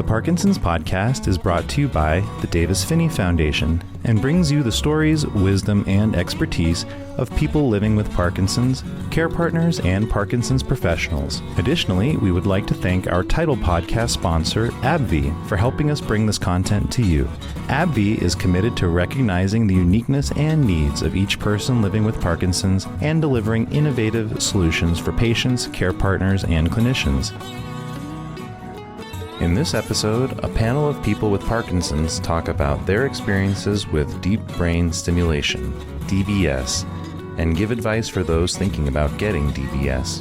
The Parkinson's Podcast is brought to you by the Davis-Phinney Foundation and brings you the stories, wisdom, and expertise of people living with Parkinson's, care partners, and Parkinson's professionals. Additionally, we would like to thank our title podcast sponsor, AbbVie, for helping us bring this content to you. AbbVie is committed to recognizing the uniqueness and needs of each person living with Parkinson's and delivering innovative solutions for patients, care partners, and clinicians. In this episode, a panel of people with Parkinson's talk about their experiences with Deep Brain Stimulation, DBS, and give advice for those thinking about getting DBS.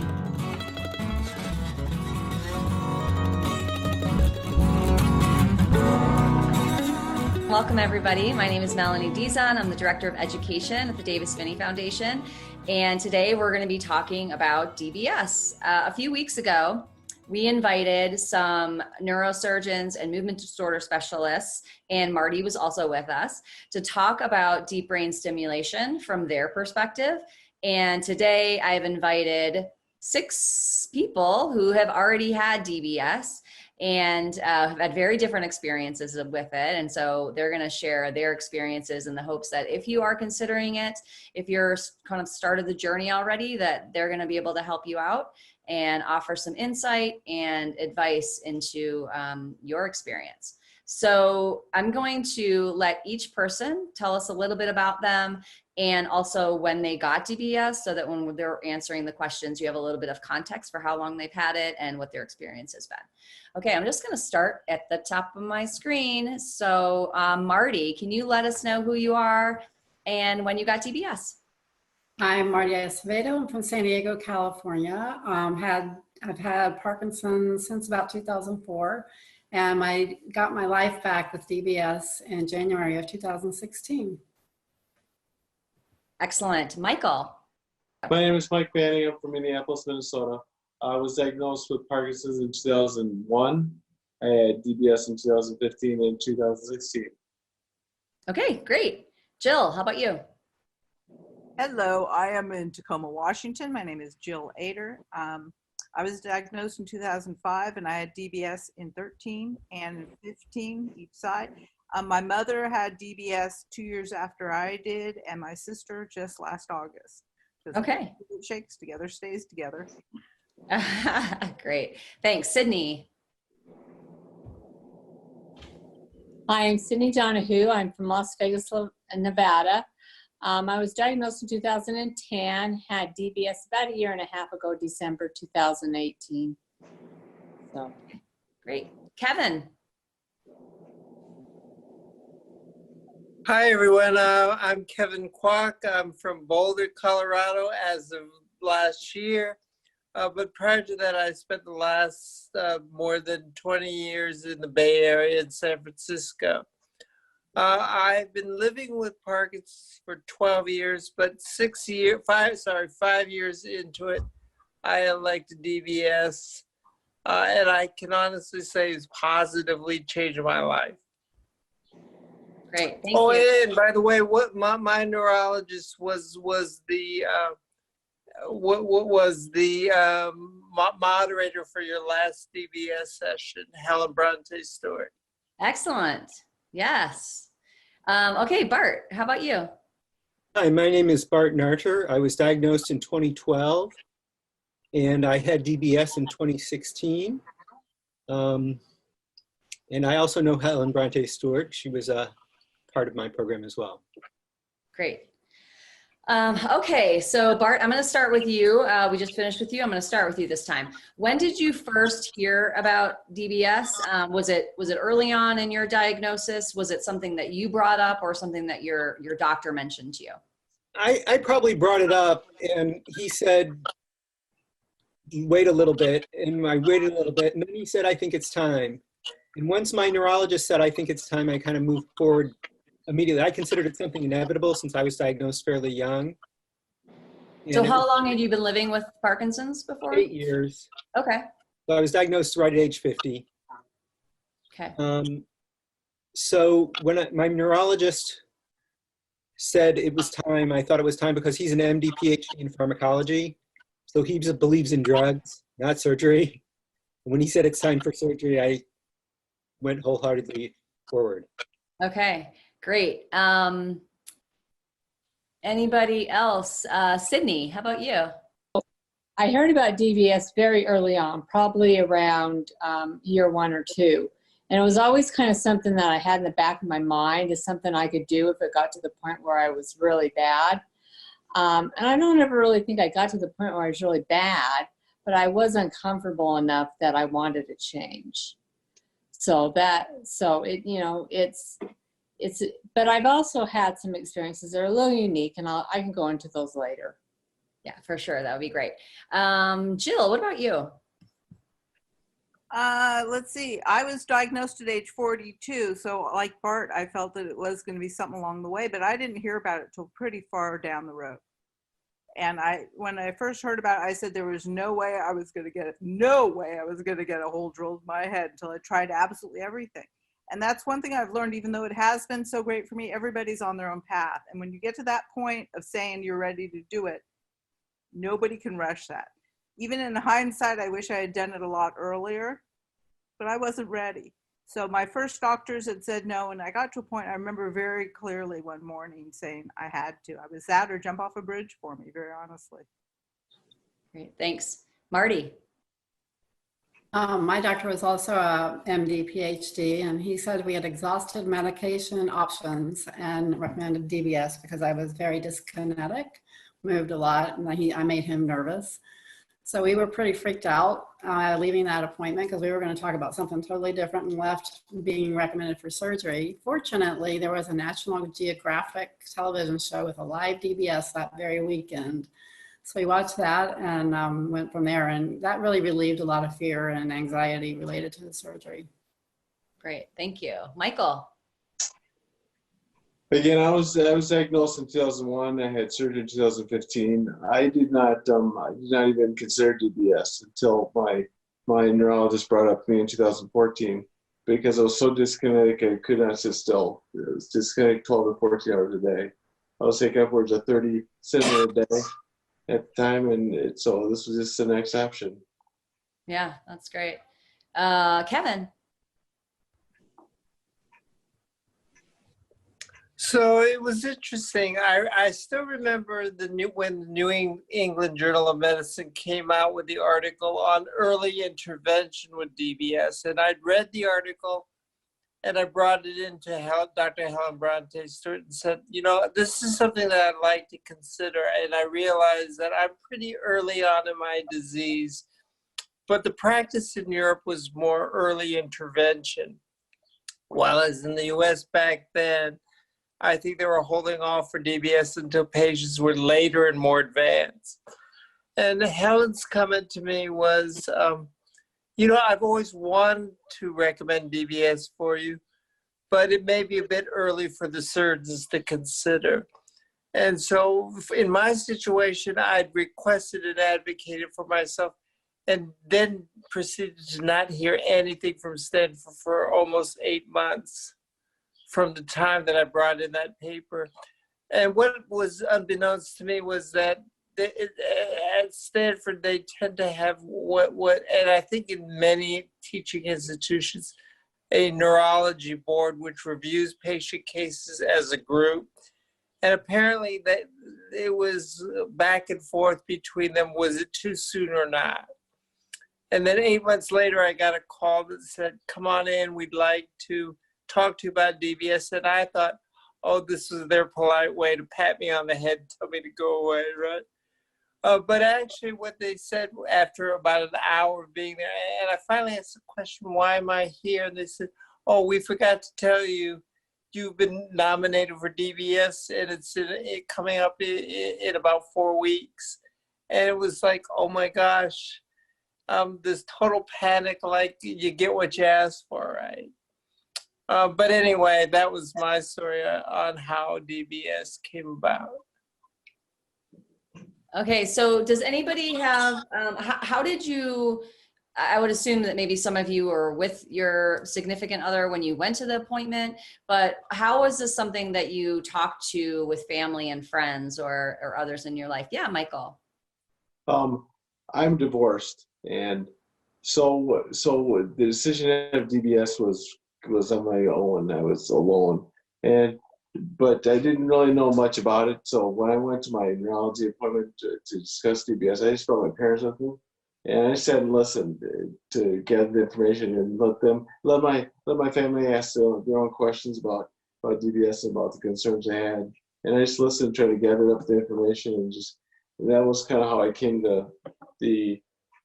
Welcome, everybody. My name is Melanie Dizon. I'm the Director of Education at the Davis-Phinney Foundation. And today we're going to be talking about DBS. A few weeks ago, we invited some neurosurgeons and movement disorder specialists, and Marty was also with us, to talk about deep brain stimulation from their perspective. And today I've invited 6 people who have already had DBS and have had very different experiences with it. And so they're going to share their experiences in the hopes that if you are considering it, if you're kind of started the journey already, that they're going to be able to help you out and offer some insight and advice into your experience. So I'm going to let each person tell us a little bit about them and also when they got DBS, so that when they're answering the questions, you have a little bit of context for how long they've had it and what their experience has been. Okay, I'm just gonna start at the top of my screen. So Marty, can you let us know who you are and when you got DBS? I'm Marty Acevedo. I'm from San Diego, California. I've had Parkinson's since about 2004, and I got my life back with DBS in January of 2016. Excellent. Michael. My name is Mike Phinney. I'm from Minneapolis, Minnesota. I was diagnosed with Parkinson's in 2001. I had DBS in 2015 and 2016. Okay, great. Jill, how about you? Hello, I am in Tacoma, Washington. My name is Jill Ader. I was diagnosed in 2005 and I had DBS in 13 and 15 each side. My mother had DBS 2 years after I did, and my sister just last August. Okay. It shakes together, stays together. Great. Thanks. Sydney. Hi, I'm Sydney Donahue. I'm from Las Vegas, Nevada. I was diagnosed in 2010, had DBS about a year and a half ago, December 2018. So. Great. Kevin. Hi, everyone. I'm Kevin Kwok. I'm from Boulder, Colorado as of last year. But prior to that, I spent the last more than 20 years in the Bay Area in San Francisco. I've been living with Parkinson's for 12 years, but 5 years into it, I elected DBS, and I can honestly say it's positively changed my life. Great, thank you. And by the way, what my neurologist was the moderator for your last DBS session, Helen Bronte Stewart. Excellent. Yes. Okay, Bart, how about you? Hi, my name is Bart Narter. I was diagnosed in 2012, and I had DBS in 2016. And I also know Helen Bronte Stewart. She was a part of my program as well. Great. Okay, so Bart, I'm going to start with you. We just finished with you. I'm going to start with you this time. When did you first hear about DBS? Was it early on in your diagnosis? Was it something that you brought up or something that your doctor mentioned to you? I probably brought it up, and he said, wait a little bit, and I waited a little bit, and then he said, I think it's time. And once my neurologist said, I think it's time, I kind of moved forward immediately. I considered it something inevitable since I was diagnosed fairly young. So how long had you been living with Parkinson's before? 8 years. Okay. So I was diagnosed right at age 50. Okay. So when my neurologist said it was time, I thought it was time because he's an MD, PhD in pharmacology. So he believes in drugs, not surgery. When he said it's time for surgery, went wholeheartedly forward. Okay, great. Anybody else? Sydney, how about you? I heard about DBS very early on, probably around year 1 or 2. And it was always kind of something that I had in the back of my mind as something I could do if it got to the point where I was really bad. And I don't ever really think I got to the point where I was really bad, but I was uncomfortable enough that I wanted to change. So but I've also had some experiences that are a little unique, and I can go into those later. Yeah, for sure. That would be great. Jill, what about you? Let's see. I was diagnosed at age 42. So like Bart, I felt that it was going to be something along the way, but I didn't hear about it till pretty far down the road. And when I first heard about it, I said there was no way I was going to get it. No way I was going to get a hole drilled in my head until I tried absolutely everything. And that's one thing I've learned, even though it has been so great for me, everybody's on their own path. And when you get to that point of saying you're ready to do it, nobody can rush that. Even in hindsight, I wish I had done it a lot earlier, but I wasn't ready. So my first doctors had said no, and I got to a point, I remember very clearly one morning saying I had to. I was that or jump off a bridge for me, very honestly. Great, thanks. Marty. My doctor was also a MD, PhD, and he said we had exhausted medication options and recommended DBS because I was very dyskinetic, moved a lot, and I made him nervous. So we were pretty freaked out leaving that appointment because we were going to talk about something totally different and left being recommended for surgery. Fortunately, there was a National Geographic television show with a live DBS that very weekend. So we watched that and went from there, and that really relieved a lot of fear and anxiety related to the surgery. Great, thank you. Michael. Again, I was diagnosed in 2001. I had surgery in 2015. I did not even consider DBS until my neurologist brought it up to me in 2014 because I was so dyskinetic I could not sit still. I was dyskinetic 12 to 14 hours a day. I was taking upwards of 30 cinnamon a day at the time, and so this was just an exception. Yeah, that's great. Kevin. So it was interesting. I still remember when the New England Journal of Medicine came out with the article on early intervention with DBS, and I'd read the article and I brought it into Dr. Helen Bronte Stewart and said, this is something that I'd like to consider. And I realized that I'm pretty early on in my disease, but the practice in Europe was more early intervention. While as in the US back then, I think they were holding off for DBS until patients were later and more advanced. And Helen's comment to me was, I've always wanted to recommend DBS for you, but it may be a bit early for the surgeons to consider. And so in my situation, I'd requested and advocated for myself and then proceeded to not hear anything from Stanford for almost 8 months from the time that I brought in that paper. And what was unbeknownst to me was that at Stanford, they tend to have and I think in many teaching institutions, a neurology board which reviews patient cases as a group. And apparently that it was back and forth between them, was it too soon or not? And then 8 months later, I got a call that said, come on in, we'd like to talk to you about DBS. And I thought, oh, this was their polite way to pat me on the head and tell me to go away, right? But actually what they said after about an hour of being there, and I finally asked the question, why am I here? And they said, oh, we forgot to tell you, you've been nominated for DBS and it's coming up in about 4 weeks. And it was like, oh my gosh, this total panic, like you get what you ask for, right? But anyway, that was my story on how DBS came about. Okay, so does anybody have, how did you, I would assume that maybe some of you were with your significant other when you went to the appointment, but how was this something that you talked to with family and friends or others in your life? Yeah, Michael. I'm divorced, and so the decision of DBS was was on my own. I was alone, but I didn't really know much about it. So when I went to my neurology appointment to discuss DBS, I just brought my parents with me, and I sat and listened to get the information and let my family ask their own questions about DBS and about the concerns they had. And I just listened, try to gather up the information, and that was kind of how I came to the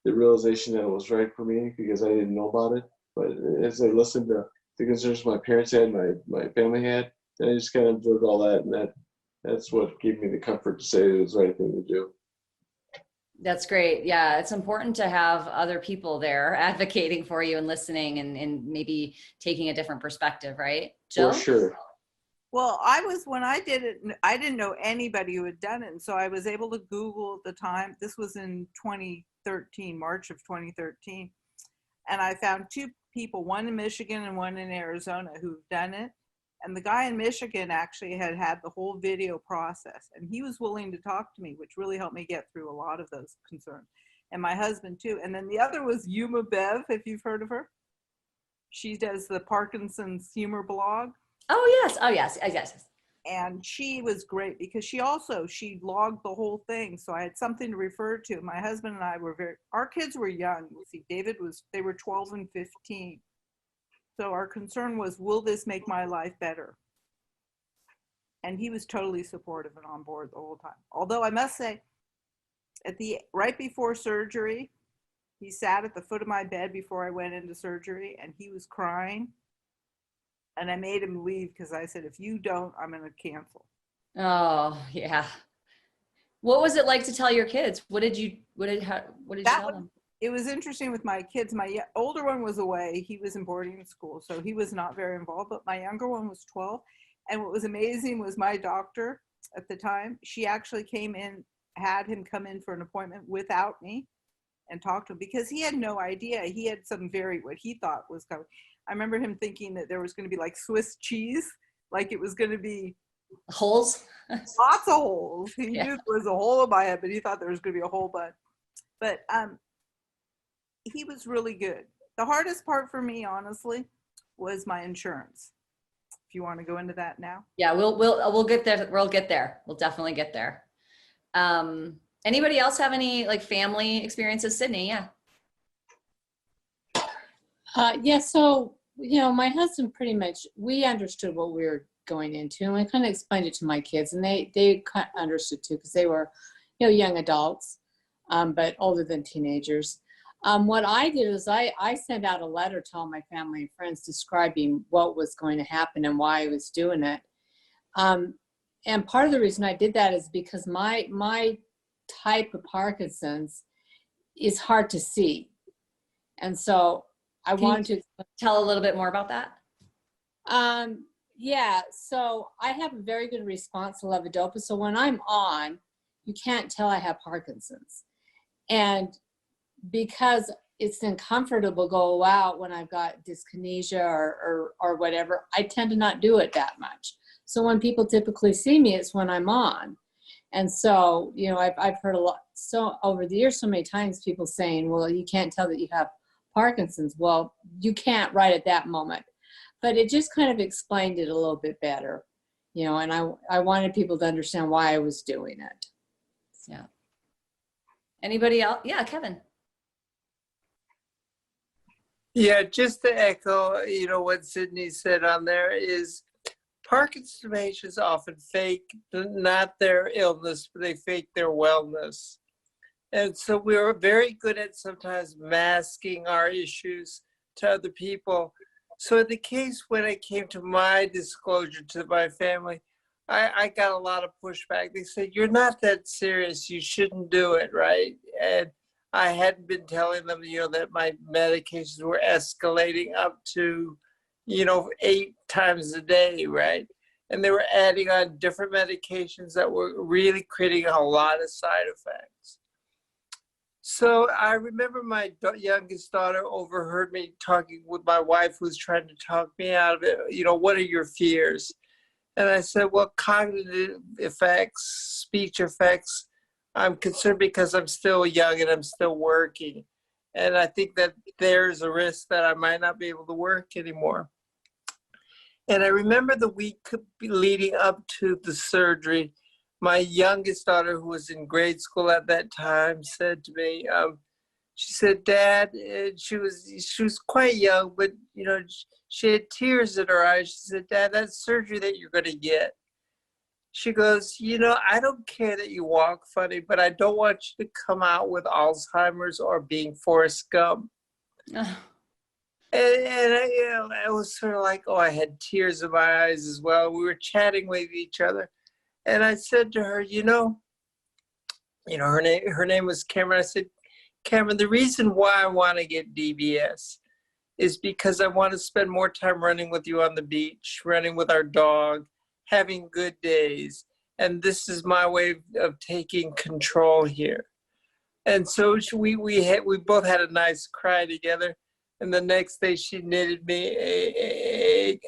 realization that it was right for me, because I didn't know about it. But as I listened to the concerns my parents had, my family had, then I just kind of absorbed all that, and that's what gave me the comfort to say it was the right thing to do. That's great. Yeah, it's important to have other people there advocating for you and listening and maybe taking a different perspective, right? Jill? For sure. Well, when I did it, I didn't know anybody who had done it. And so I was able to Google at the time. This was in 2013, March of 2013. And I found two people, one in Michigan and one in Arizona, who've done it. And the guy in Michigan actually had the whole video process. And he was willing to talk to me, which really helped me get through a lot of those concerns. And my husband too. And then the other was Yuma Bev, if you've heard of her. She does the Parkinson's humor blog. Oh yes. And she was great because she logged the whole thing. So I had something to refer to. My husband and I our kids were young. You see, they were 12 and 15. So our concern was, will this make my life better? And he was totally supportive and on board the whole time. Although I must say, right before surgery, he sat at the foot of my bed before I went into surgery, and he was crying. And I made him leave because I said, if you don't, I'm going to cancel. Oh, yeah. What was it like to tell your kids? What did you tell them? It was interesting with my kids. My older one was away. He was in boarding school, so he was not very involved. But my younger one was 12. And what was amazing was my doctor at the time, she actually had him come in for an appointment without me and talk to him, because he had no idea. He had what he thought was coming. I remember him thinking that there was going to be like Swiss cheese, like it was going to be holes, lots of holes. He knew there was a hole in my head, but he thought there was going to be a whole bunch. But he was really good. The hardest part for me, honestly, was my insurance. If you want to go into that now. Yeah, we'll get there. We'll get there. We'll definitely get there. Anybody else have any like family experiences? Sydney, yeah. Yeah, so, my husband pretty much, we understood what we were going into, and I kind of explained it to my kids, and they kind of understood too, because they were, young adults, but older than teenagers. What I did is I sent out a letter to all my family and friends describing what was going to happen and why I was doing it. And part of the reason I did that is because my type of Parkinson's is hard to see. And so I wanted to tell a little bit more about that. Yeah, so I have a very good response to levodopa. So when I'm on, you can't tell I have Parkinson's. And because it's uncomfortable to go out when I've got dyskinesia or whatever, I tend to not do it that much. So when people typically see me, it's when I'm on. And so, I've heard a lot, so over the years, so many times people saying, well, you can't tell that you have Parkinson's. Well, you can't right at that moment, but it just kind of explained it a little bit better, and I wanted people to understand why I was doing it. Yeah. Anybody else? Yeah, Kevin. Yeah, just to echo, what Sydney said on there is Parkinson's patients often fake not their illness, but they fake their wellness. And so we were very good at sometimes masking our issues to other people. So in the case when it came to my disclosure to my family, I got a lot of pushback. They said, you're not that serious. You shouldn't do it, right? And I hadn't been telling them, that my medications were escalating up to, 8 times a day, right? And they were adding on different medications that were really creating a lot of side effects. So I remember my youngest daughter overheard me talking with my wife, who was trying to talk me out of it. What are your fears? And I said, well, cognitive effects, speech effects, I'm concerned because I'm still young and I'm still working. And I think that there's a risk that I might not be able to work anymore. And I remember the week leading up to the surgery, my youngest daughter, who was in grade school at that time, said to me, she said, "Dad," she was quite young, but she had tears in her eyes. She said, "Dad, that surgery that you're going to get." She goes, "I don't care that you walk funny, but I don't want you to come out with Alzheimer's or being Forrest Gump." And I was sort of like, I had tears in my eyes as well. We were chatting with each other. And I said to her, her name was Cameron. I said, "Cameron, the reason why I want to get DBS is because I want to spend more time running with you on the beach, running with our dog, having good days. And this is my way of taking control here." And so we both had a nice cry together. And the next day she knitted me a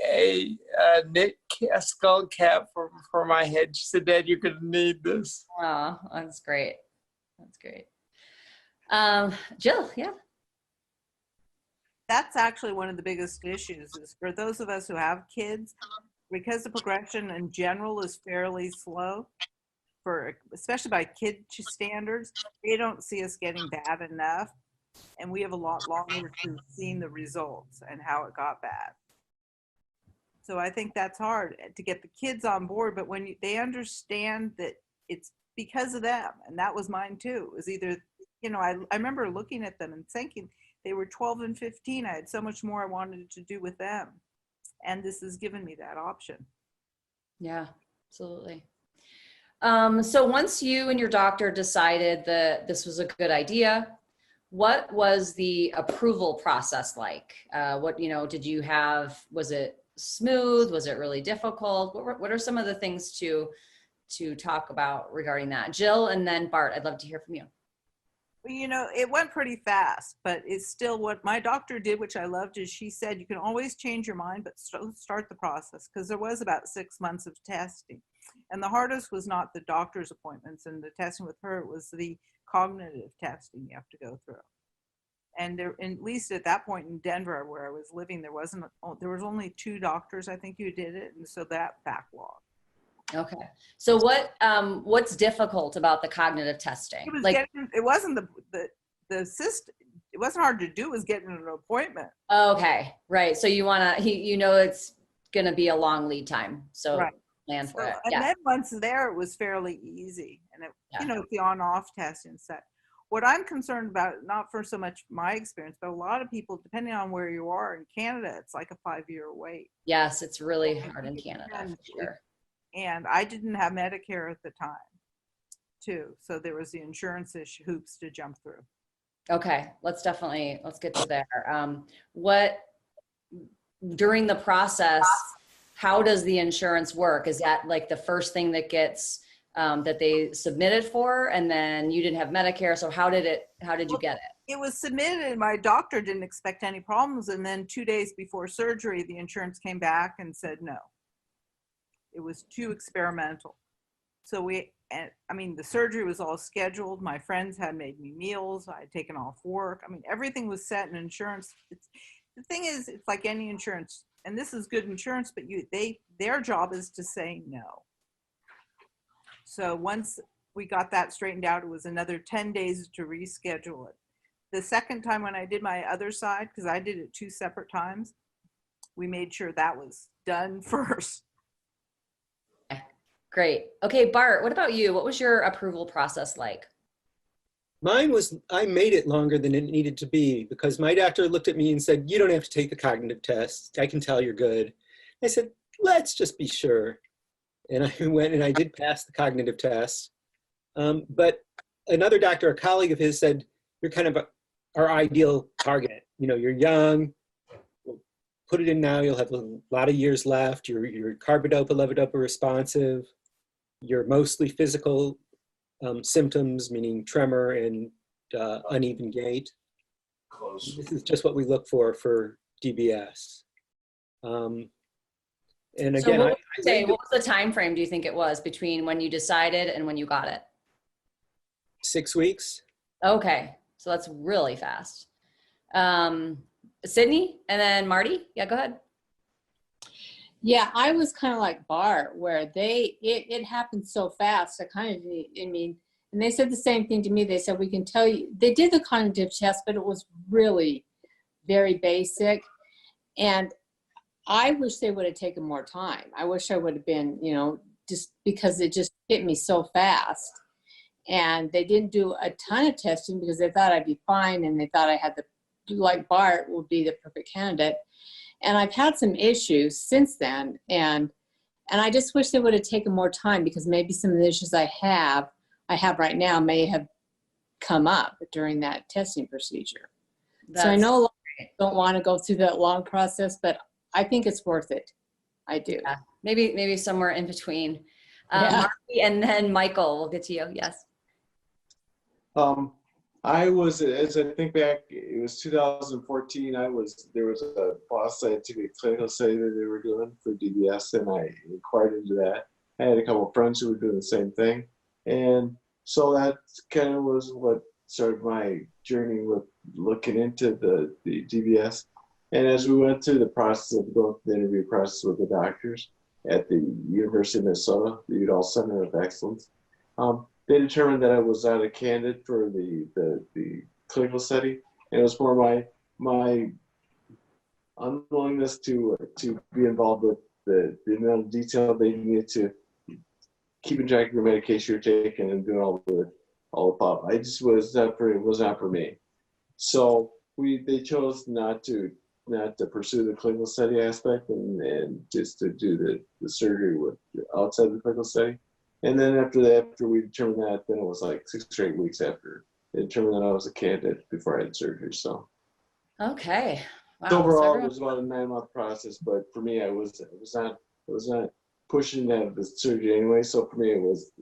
skull cap for my head. She said, "Dad, you're going to need this." Oh, that's great. That's great. Jill, yeah. That's actually one of the biggest issues is for those of us who have kids, because the progression in general is fairly slow, especially by kid standards, they don't see us getting bad enough. And we have a lot longer to seeing the results and how it got bad. So I think that's hard to get the kids on board, but when they understand that it's because of them, and that was mine too. It was either, I remember looking at them and thinking they were 12 and 15. I had so much more I wanted to do with them. And this has given me that option. Yeah, absolutely. So once you and your doctor decided that this was a good idea, what was the approval process like? What did you have? Was it smooth? Was it really difficult? What are some of the things to talk about regarding that? Jill, and then Bart, I'd love to hear from you. Well, it went pretty fast, but it's still what my doctor did, which I loved, is she said, you can always change your mind, but start the process, because there was about 6 months of testing. And the hardest was not the doctor's appointments and the testing with her, it was the cognitive testing you have to go through. And there, at least at that point in Denver where I was living, there was only 2 doctors, I think, who did it. And so that backlogged. Okay. So what's difficult about the cognitive testing? It wasn't the system. It wasn't hard to do. It was getting an appointment. Okay. Right. So it's going to be a long lead time. So right. Plan for it. And then once there, it was fairly easy. And the on-off testing set. What I'm concerned about, not for so much my experience, but a lot of people, depending on where you are in Canada, it's like a 5-year wait. Yes, it's really hard in Canada, for sure. And I didn't have Medicare at the time, too. So there was the insurance hoops to jump through. Okay, let's get to there. During the process, how does the insurance work? Is that like the first thing that gets that they submitted for, and then you didn't have Medicare? So how did you get it? It was submitted and my doctor didn't expect any problems. And then 2 days before surgery, the insurance came back and said no. It was too experimental. So the surgery was all scheduled. My friends had made me meals. I had taken off work. Everything was set in insurance. The thing is, it's like any insurance, and this is good insurance, but their job is to say no. So once we got that straightened out, it was another 10 days to reschedule it. The second time when I did my other side, because I did it 2 separate times, we made sure that was done first. Great. Okay, Bart, what about you? What was your approval process like? Mine was, I made it longer than it needed to be because my doctor looked at me and said, "You don't have to take the cognitive test. I can tell you're good." I said, "Let's just be sure." And I went and I did pass the cognitive test. But another doctor, a colleague of his, said, "You're kind of our ideal target. You're young. We'll put it in now. You'll have a lot of years left. You're carbidopa, levodopa responsive. You're mostly physical symptoms, meaning tremor and uneven gait. This is just what we look for DBS." And again, so what was the time frame do you think it was between when you decided and when you got it? 6 weeks. Okay, so that's really fast. Sydney and then Marty. Yeah, go ahead. Yeah, I was kind of like Bart, where it happened so fast. And they said the same thing to me. They said, we can tell you, they did the cognitive test, but it was really very basic. And I wish they would have taken more time. I wish I would have been, just because it just hit me so fast. And they didn't do a ton of testing because they thought I'd be fine. And they thought I had like Bart would be the perfect candidate. And I've had some issues since then. And I just wish they would have taken more time, because maybe some of the issues I have right now may have come up during that testing procedure. So I know a lot of people don't want to go through that long process, but I think it's worth it. I do. Yeah. Maybe somewhere in between. Yeah. Marty, and then Michael, we'll get to you. Yes. I was, as I think back, it was 2014. There was a Boston Scientific clinical study that they were doing for DBS, and I inquired into that. I had a couple of friends who were doing the same thing. And so that kind of was what started my journey with looking into the DBS. And as we went through the process of going through the interview process with the doctors at the University of Minnesota, the Udall Center of Excellence, they determined that I was not a candidate for the clinical study, and it was more my unwillingness to be involved with the amount of detail they needed to keeping track of your medication you're taking and doing all the pop. I just was not for me. So they chose not to pursue the clinical study aspect and just to do the surgery outside the clinical study. And then after we determined that, then it was like 6 or 8 weeks after they determined that I was a candidate before I had surgery. So Okay. Wow. so overall, it was about a 9-month process, but for me, I was not pushing to have the surgery anyway. So for me, it was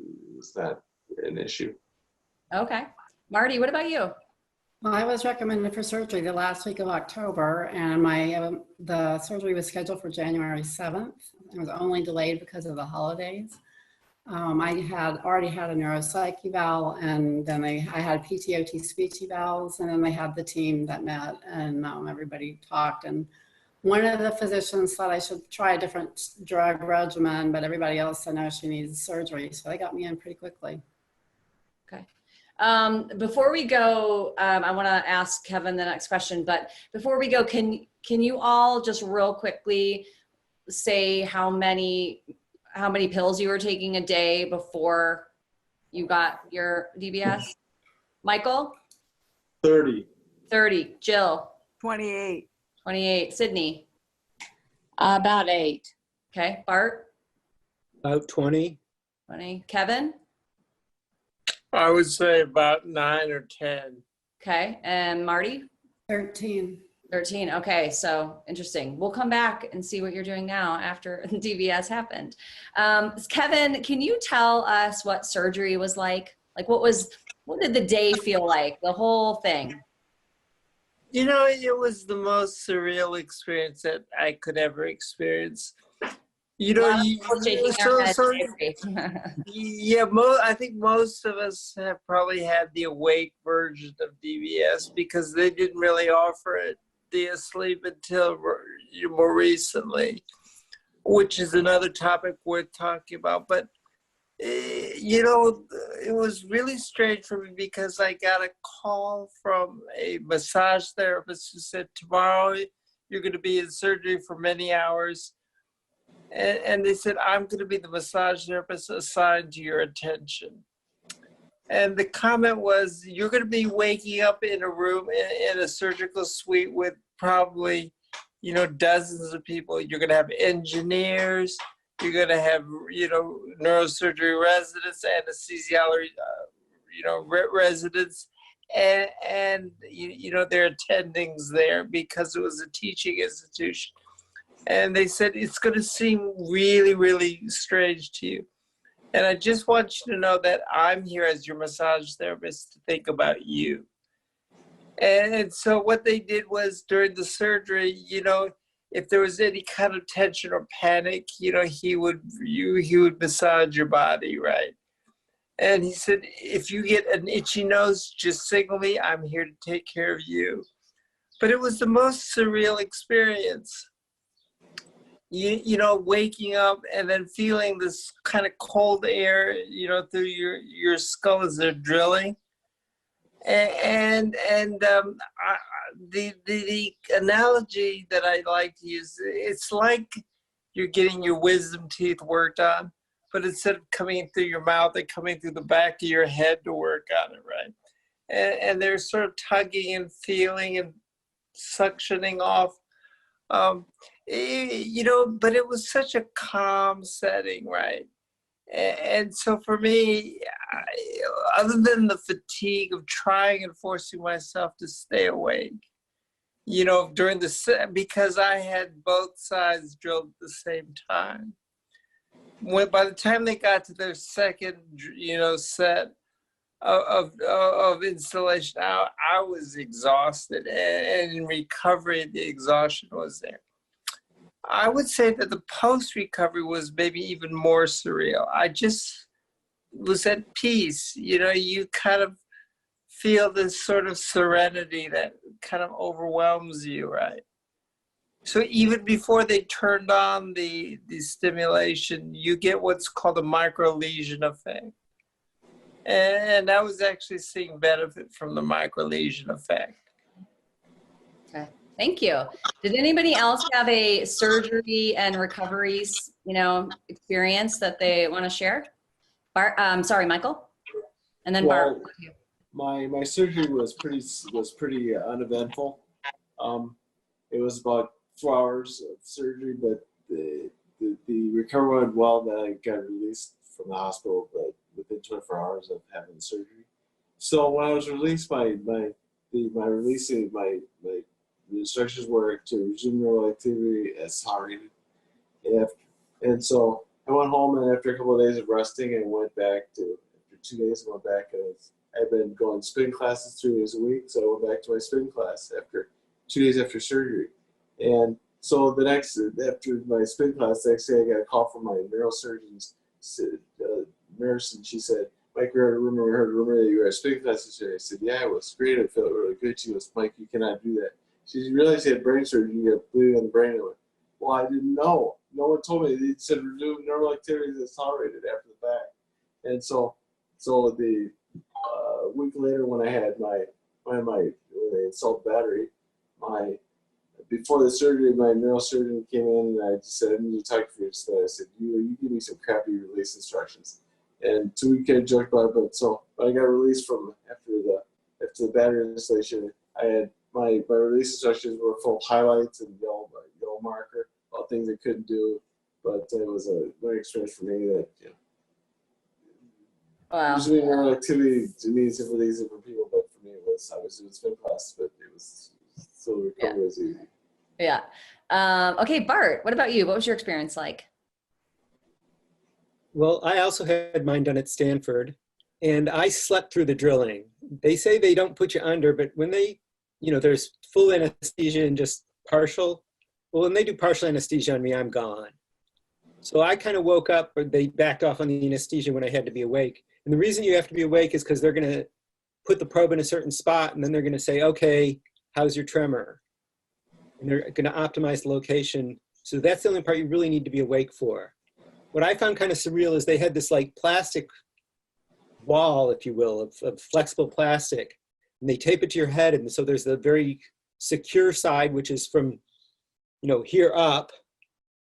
not an issue. Okay. Marty, what about you? Well, I was recommended for surgery the last week of October, and the surgery was scheduled for January 7th. It was only delayed because of the holidays. I had already had a neuropsych eval, and then I had PTOT speech evals, and then they had the team that met, and everybody talked. And one of the physicians thought I should try a different drug regimen, but everybody else said no, she needs surgery. So they got me in pretty quickly. Okay. Before we go, I want to ask Kevin the next question, but before we go, can you all just real quickly say how many pills you were taking a day before you got your DBS? Michael? 30. 30. Jill? 28. 28. Sydney? About 8. Okay. Bart? About 20. 20. Kevin? I would say about 9 or 10. Okay. And Marty? 13. 13. Okay. So interesting. We'll come back and see what you're doing now after DBS happened. Kevin, can you tell us what surgery was like? Like what did the day feel like? The whole thing? It was the most surreal experience that I could ever experience. I think most of us have probably had the awake version of DBS because they didn't really offer it the asleep until more recently, which is another topic worth talking about. But it was really strange for me because I got a call from a massage therapist who said, tomorrow you're going to be in surgery for many hours. And they said, I'm going to be the massage therapist assigned to your attention. And the comment was, you're going to be waking up in a room in a surgical suite with probably, dozens of people. You're going to have engineers. You're going to have, neurosurgery residents, anesthesiology, residents, and there are attendings there because it was a teaching institution. And they said, it's going to seem really, really strange to you. And I just want you to know that I'm here as your massage therapist to think about you. And so what they did was during the surgery, if there was any kind of tension or panic, he would massage your body, right? And he said, if you get an itchy nose, just signal me. I'm here to take care of you. But it was the most surreal experience. you know, waking up and then feeling this kind of cold air, you know, through your skull as they're drilling. The analogy that I like to use, it's like you're getting your wisdom teeth worked on, but instead of coming through your mouth, they're coming through the back of your head to work on it, right? And they're sort of tugging and feeling and suctioning off. You know, but it was such a calm setting, right? And so for me, other than the fatigue of trying and forcing myself to stay awake, you know, during the, because I had both sides drilled at the same time. By the time they got to their second, you know, set of installation, I was exhausted, and in recovery, the exhaustion was there. I would say that the post-recovery was maybe even more surreal. I just was at peace. You know, you kind of feel this sort of serenity that kind of overwhelms you, right? So even before they turned on the stimulation, you get what's called a microlesion effect. And I was actually seeing benefit from the microlesion effect. Okay, thank you. Did anybody else have a surgery and recoveries, you know, experience that they want to share? Sorry, Michael, and then Well, Bart. my surgery was pretty uneventful. It was about 4 hours of surgery, but the recovery went well. That I got released from the hospital, but within 24 hours of having surgery. So when I was released, the instructions were to resume normal activity as tolerated. And so I went home, and after a couple of days of resting, I went back to, after 2 days, I went back, and I've been going spin classes 3 days a week. So I went back to my spin class after 2 days after surgery. And so after my spin class, the next day I got a call from my neurosurgeon's nurse, and she said, "Mike, we heard a rumor that you were at spin class yesterday." I said, "Yeah, it was great. I felt really good." She goes, "Mike, you cannot do that." She realized you had brain surgery. You got bleeding on the brain. I went, "Well, I didn't know. No one told me." They said resume normal activities as tolerated after the fact. And so the week later, when I had when they installed the battery, before the surgery, my neurosurgeon came in, and I just said, "I need to talk to you." I said, "You give me some crappy release instructions." And we kind of joked about it, but I got released from after the battery installation. I had my release instructions were full of highlights and yellow marker about things I couldn't do. But it was a learning experience for me that, you know, Wow. usually neural activity to me is different things for people, but for me I was doing spin class, but it was still recovery was easy. Yeah. Okay, Bart, what about you? What was your experience like? Well, I also had mine done at Stanford, and I slept through the drilling. They say they don't put you under, but when they, you know, there's full anesthesia and just partial. Well, when they do partial anesthesia on me, I'm gone. So I kind of woke up, or they backed off on the anesthesia when I had to be awake. And the reason you have to be awake is because they're going to put the probe in a certain spot, and then they're going to say, "Okay, how's your tremor?" And they're going to optimize the location. So that's the only part you really need to be awake for. What I found kind of surreal is they had this like plastic wall, if you will, of flexible plastic, and they tape it to your head. And so there's the very secure side, which is from, you know, here up,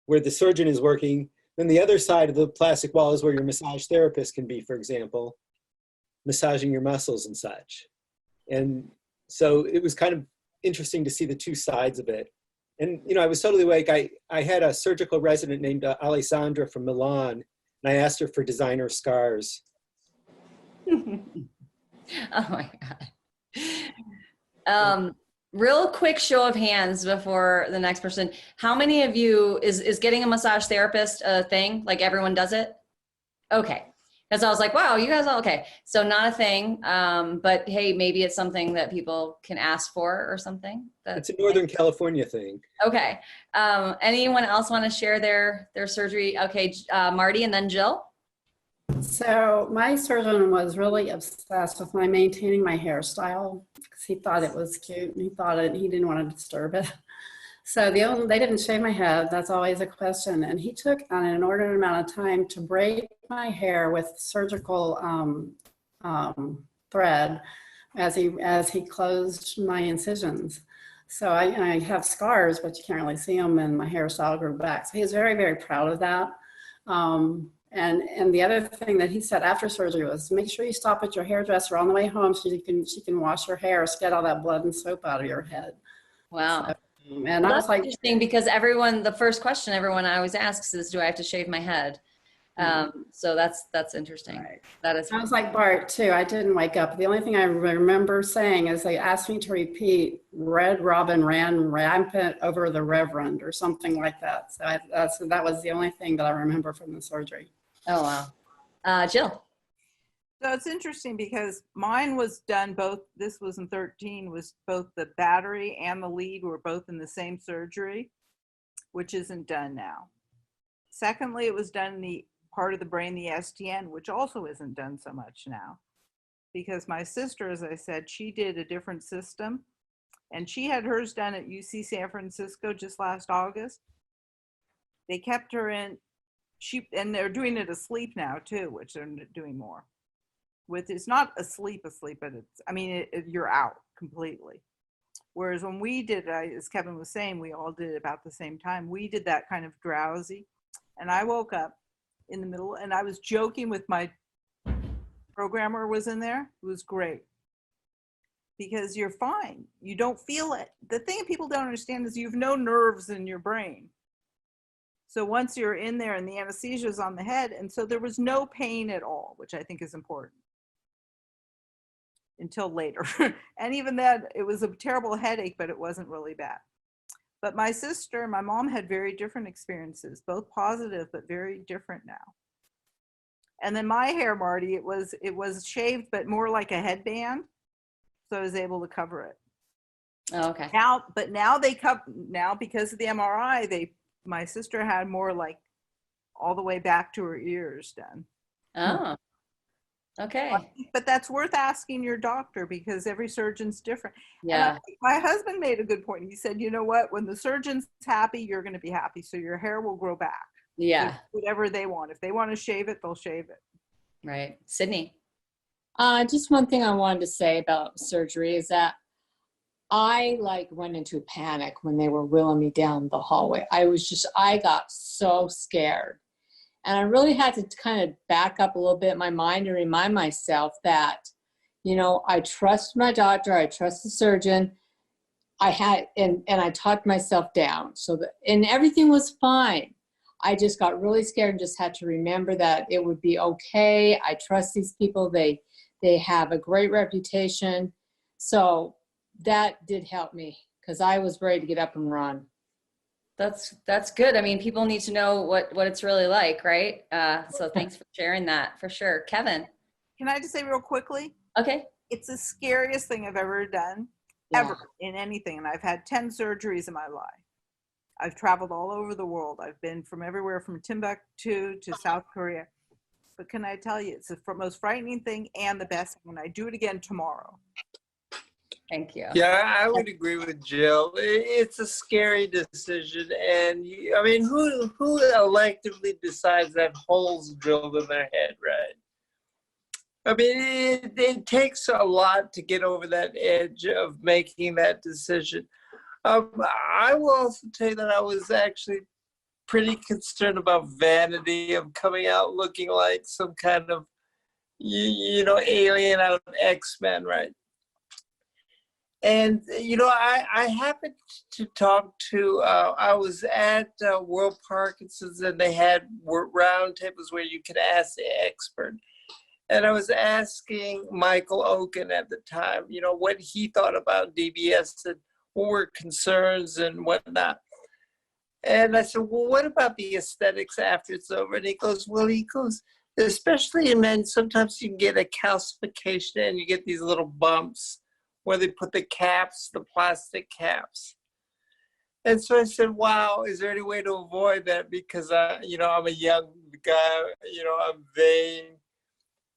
where the surgeon is working. Then the other side of the plastic wall is where your massage therapist can be, for example, massaging your muscles and such. And so it was kind of interesting to see the two sides of it. And, you know, I was totally awake. I had a surgical resident named Alessandra from Milan, and I asked her for designer scars. Oh my God. Real quick show of hands before the next person. How many of you, is getting a massage therapist a thing? Like everyone does it? Okay. Because I was like, wow, you guys all, okay. So not a thing, but hey, maybe it's something that people can ask for or something. It's a Northern California thing. Okay. Anyone else want to share their surgery? Okay, Marty and then Jill. So my surgeon was really obsessed with my maintaining my hairstyle because he thought it was cute and he didn't want to disturb it. So they didn't shave my head. That's always a question. And he took an inordinate amount of time to braid my hair with surgical thread as he closed my incisions. So I have scars, but you can't really see them, and my hairstyle grew back. So he was very, very proud of that. And the other thing that he said after surgery was, make sure you stop at your hairdresser on the way home so she can wash your hair, so get all that blood and soap out of your head. Wow. So, and I was like, interesting, because the first question everyone always asks is, do I have to shave my head? So that's interesting. Right. That is. Sounds like Bart too. I didn't wake up. The only thing I remember saying is they asked me to repeat, Red Robin ran rampant over the Reverend, or something like that. So that was the only thing that I remember from the surgery. Oh, wow. Jill. So it's interesting because mine was done this was in 13, was both the battery and the lead were both in the same surgery, which isn't done now. Secondly, it was done in the part of the brain, the STN, which also isn't done so much now. Because my sister, as I said, she did a different system, and she had hers done at UC San Francisco just last August. They kept her in, and they're doing it asleep now too, which they're doing more. It's not asleep, but you're out completely. Whereas when we did, as Kevin was saying, we all did it about the same time. We did that kind of drowsy, and I woke up in the middle, and I was joking with my programmer was in there. It was great because you're fine. You don't feel it. The thing people don't understand is you have no nerves in your brain. So once you're in there and the anesthesia is on the head, and so there was no pain at all, which I think is important. Until later. And even then, it was a terrible headache, but it wasn't really bad. But my sister and my mom had very different experiences, both positive, but very different now. And then my hair, Marty, it was shaved, but more like a headband. So I was able to cover it. Oh, okay. Now because of the MRI, my sister had more like all the way back to her ears done. Oh. Okay. But that's worth asking your doctor because every surgeon's different. Yeah. My husband made a good point. He said, you know what? When the surgeon's happy, you're going to be happy. So your hair will grow back. Yeah. So whatever they want. If they want to shave it, they'll shave it. Right. Sydney. Just one thing I wanted to say about surgery is that I went into a panic when they were wheeling me down the hallway. I got so scared. And I really had to kind of back up a little bit in my mind and remind myself that, I trust my doctor, I trust the surgeon. And I talked myself down and everything was fine. I just got really scared and just had to remember that it would be okay. I trust these people. They have a great reputation. So that did help me because I was ready to get up and run. That's good. I mean, people need to know what it's really like, right? So thanks for sharing that, for sure. Kevin. Can I just say real quickly? Okay. It's the scariest thing I've ever done, ever, in anything. And I've had 10 surgeries in my life. I've traveled all over the world. I've been from everywhere from Timbuktu to South Korea. But can I tell you, it's the most frightening thing and the best thing. And I do it again tomorrow. Thank you. Yeah, I would agree with Jill. It's a scary decision, and who electively decides that holes drilled in their head, right? I mean, it takes a lot to get over that edge of making that decision. I will also tell you that I was actually pretty concerned about vanity of coming out looking like some kind of, alien out of X-Men, right? And, I happened to talk to, I was at World Parkinson's, and they had round tables where you could ask the expert. And I was asking Michael Oken at the time, what he thought about DBS and what were concerns and whatnot. And I said, well, what about the aesthetics after it's over? And he goes, especially in men, sometimes you can get a calcification and you get these little bumps where they put the caps, the plastic caps. And so I said, wow, is there any way to avoid that? Because, I'm a young guy, I'm vain.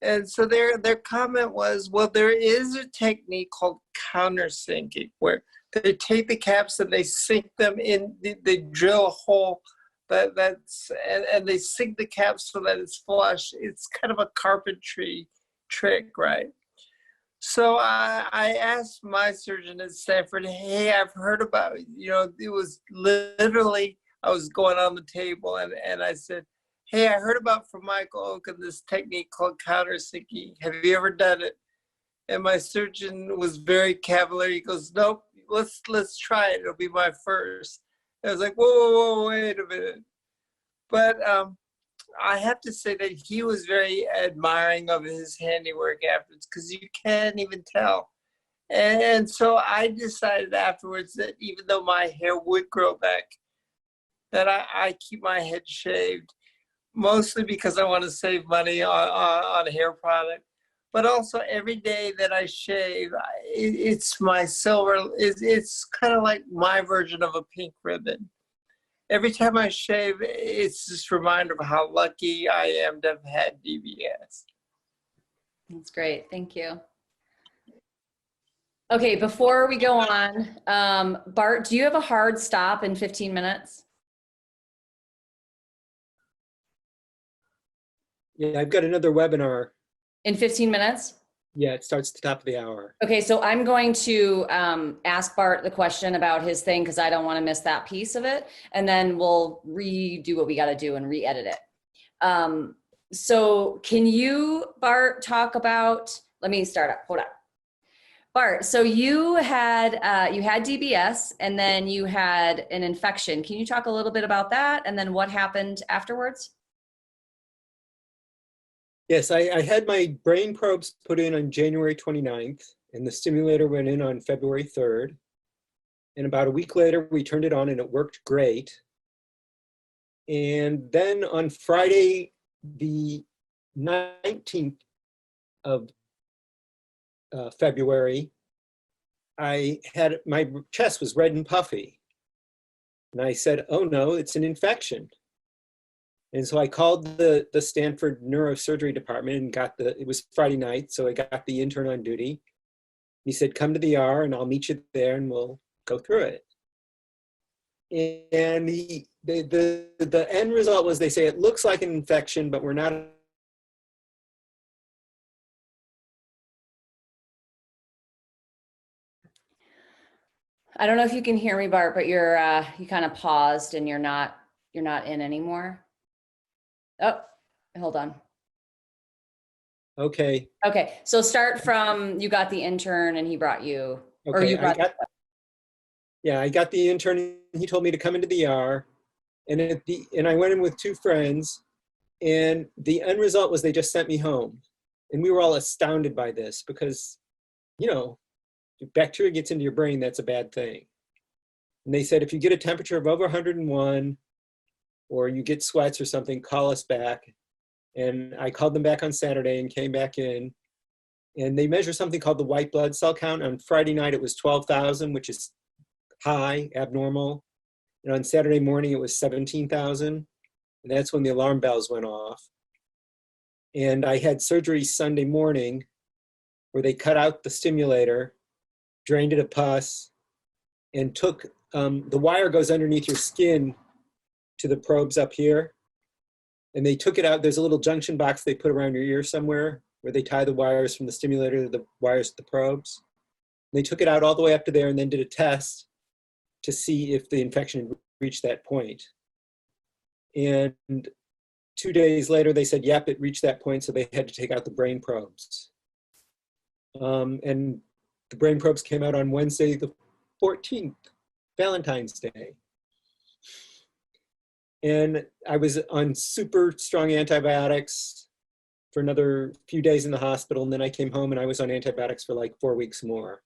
And so their comment was, well, there is a technique called countersinking where they take the caps and they sink them in, they drill a hole and they sink the caps so that it's flush. It's kind of a carpentry trick, right? So I asked my surgeon at Stanford, hey, I've heard about, it was literally, I was going on the table and I said, hey, I heard about from Michael Oken this technique called countersinking. Have you ever done it? And my surgeon was very cavalier. He goes, nope, let's try it. It'll be my first. And I was like, whoa, wait a minute. But I have to say that he was very admiring of his handiwork afterwards because you can't even tell. And so I decided afterwards that even though my hair would grow back, that I keep my head shaved, mostly because I want to save money on hair product. But also every day that I shave, it's my silver, it's kind of like my version of a pink ribbon. Every time I shave, it's just a reminder of how lucky I am to have had DBS. That's great. Thank you. Okay, before we go on, Bart, do you have a hard stop in 15 minutes? Yeah, I've got another webinar. In 15 minutes? Yeah, it starts at the top of the hour. Okay, so I'm going to ask Bart the question about his thing because I don't want to miss that piece of it. And then we'll redo what we got to do and re-edit it. So can you, Bart, talk about, let me start up, hold on. Bart, so you had DBS and then you had an infection. Can you talk a little bit about that and then what happened afterwards? Yes, I had my brain probes put in on January 29th, and the stimulator went in on February 3rd. And about a week later, we turned it on and it worked great. And then on Friday, the 19th of February, my chest was red and puffy. And I said, oh no, it's an infection. And so I called the Stanford neurosurgery department and it was Friday night, so I got the intern on duty. He said, come to the ER and I'll meet you there and we'll go through it. And the end result was they say, it looks like an infection, but we're not. I don't know if you can hear me, Bart, but you kind of paused and you're not in anymore. Oh, hold on. Okay. Okay, so start from you got the intern and he brought you, or Okay, you brought. I got the intern and he told me to come into the ER, and I went in with two friends, and the end result was they just sent me home, and we were all astounded by this because, if bacteria gets into your brain, that's a bad thing. And they said if you get a temperature of over 101, or you get sweats or something, call us back. And I called them back on Saturday and came back in. And they measure something called the white blood cell count. On Friday night, it was 12,000, which is high, abnormal. And on Saturday morning, it was 17,000. And that's when the alarm bells went off. And I had surgery Sunday morning where they cut out the stimulator, drained it of pus, and took, the wire goes underneath your skin to the probes up here. And they took it out. There's a little junction box they put around your ear somewhere where they tie the wires from the stimulator to the wires to the probes. And they took it out all the way up to there and then did a test to see if the infection had reached that point. And 2 days later, they said, yep, it reached that point. So they had to take out the brain probes. And the brain probes came out on Wednesday, the 14th, Valentine's Day. And I was on super strong antibiotics for another few days in the hospital. And then I came home and I was on antibiotics for like 4 weeks more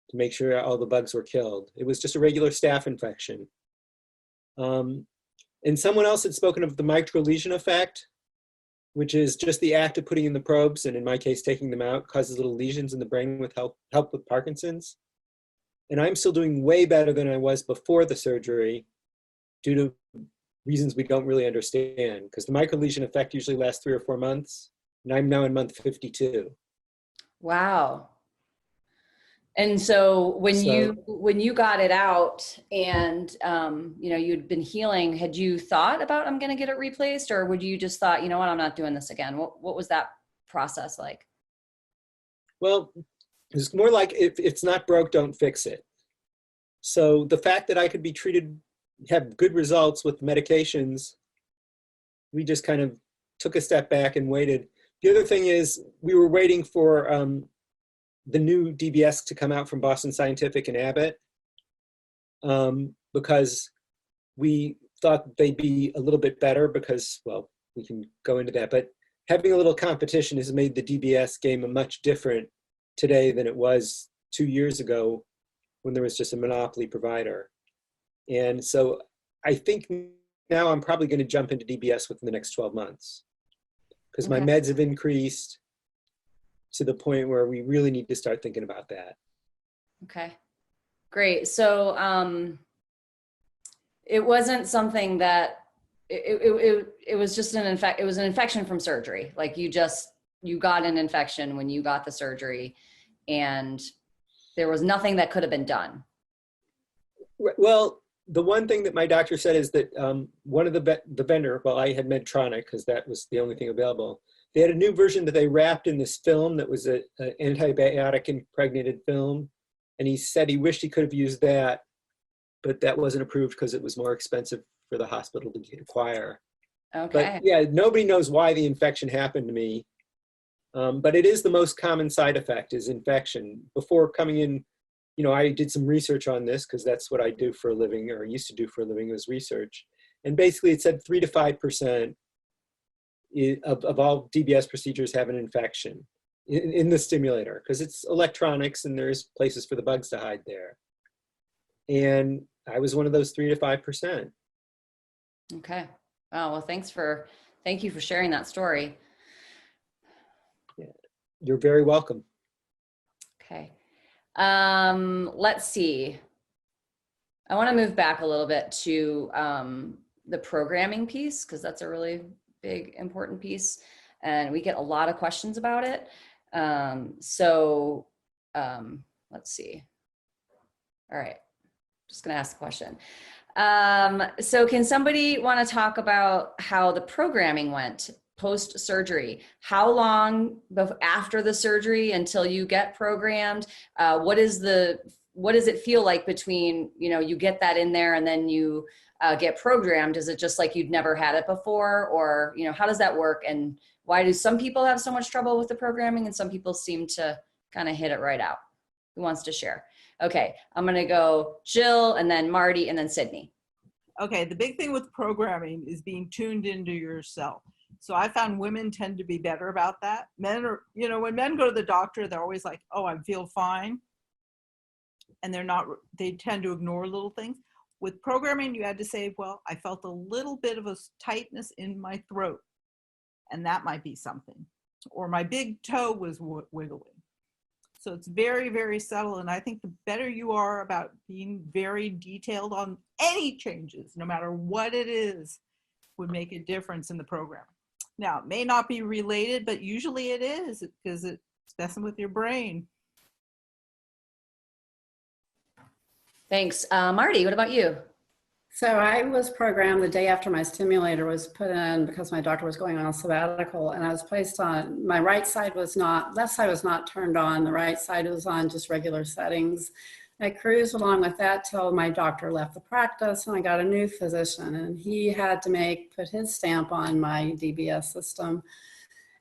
to make sure all the bugs were killed. It was just a regular staph infection. And someone else had spoken of the microlesion effect, which is just the act of putting in the probes, and in my case, taking them out, causes little lesions in the brain with help with Parkinson's. And I'm still doing way better than I was before the surgery due to reasons we don't really understand, because the microlesion effect usually lasts 3 or 4 months, and I'm now in month 52. Wow. And so when So- you got it out and, you'd been healing, had you thought about, I'm going to get it replaced, or would you just thought, you know what, I'm not doing this again? What was that process like? Well, it's more like if it's not broke, don't fix it. So the fact that I could be treated, have good results with medications, we just kind of took a step back and waited. The other thing is we were waiting for the new DBS to come out from Boston Scientific and Abbott, because we thought they'd be a little bit better because, well, we can go into that, but having a little competition has made the DBS game much different today than it was 2 years ago when there was just a monopoly provider. And so I think now I'm probably going to jump into DBS within the next 12 months because my Okay. meds have increased to the point where we really need to start thinking about that. Okay, great. So it wasn't something that it was just it was an infection from surgery. Like you got an infection when you got the surgery, and there was nothing that could have been done. Well, the one thing that my doctor said is that one of the vendor, well, I had Medtronic because that was the only thing available. They had a new version that they wrapped in this film that was an antibiotic impregnated film. And he said he wished he could have used that, but that wasn't approved because it was more expensive for the hospital to acquire. Okay. But yeah, nobody knows why the infection happened to me. But it is the most common side effect is infection. Before coming in, I did some research on this because that's what I do for a living, or used to do for a living, was research. And basically it said 3 to 5% of all DBS procedures have an infection in the stimulator because it's electronics and there's places for the bugs to hide there. And I was one of those 3 to 5%. Okay. Wow. Well, thank you for sharing that story. Yeah. You're very welcome. Okay. Let's see. I want to move back a little bit to the programming piece because that's a really big, important piece. And we get a lot of questions about it. Let's see. All right. Just going to ask a question. So can somebody want to talk about how the programming went post-surgery? How long after the surgery until you get programmed? What does it feel like between, you get that in there and then you get programmed? Is it just like you'd never had it before? Or, how does that work? And why do some people have so much trouble with the programming and some people seem to kind of hit it right out? Who wants to share? Okay, I'm going to go Jill and then Marty and then Sydney. Okay, the big thing with programming is being tuned into yourself. So I found women tend to be better about that. Men are, when men go to the doctor, they're always like, oh, I feel fine. And they tend to ignore little things. With programming, you had to say, well, I felt a little bit of a tightness in my throat. And that might be something. Or my big toe was wiggling. So it's very, very subtle. And I think the better you are about being very detailed on any changes, no matter what it is, would make a difference in the program. Now, it may not be related, but usually it is because it's messing with your brain. Thanks. Marty, what about you? So I was programmed the day after my stimulator was put in because my doctor was going on a sabbatical, and I was placed on, my left side was not turned on. The right side was on just regular settings. I cruised along with that till my doctor left the practice and I got a new physician, and he had to put his stamp on my DBS system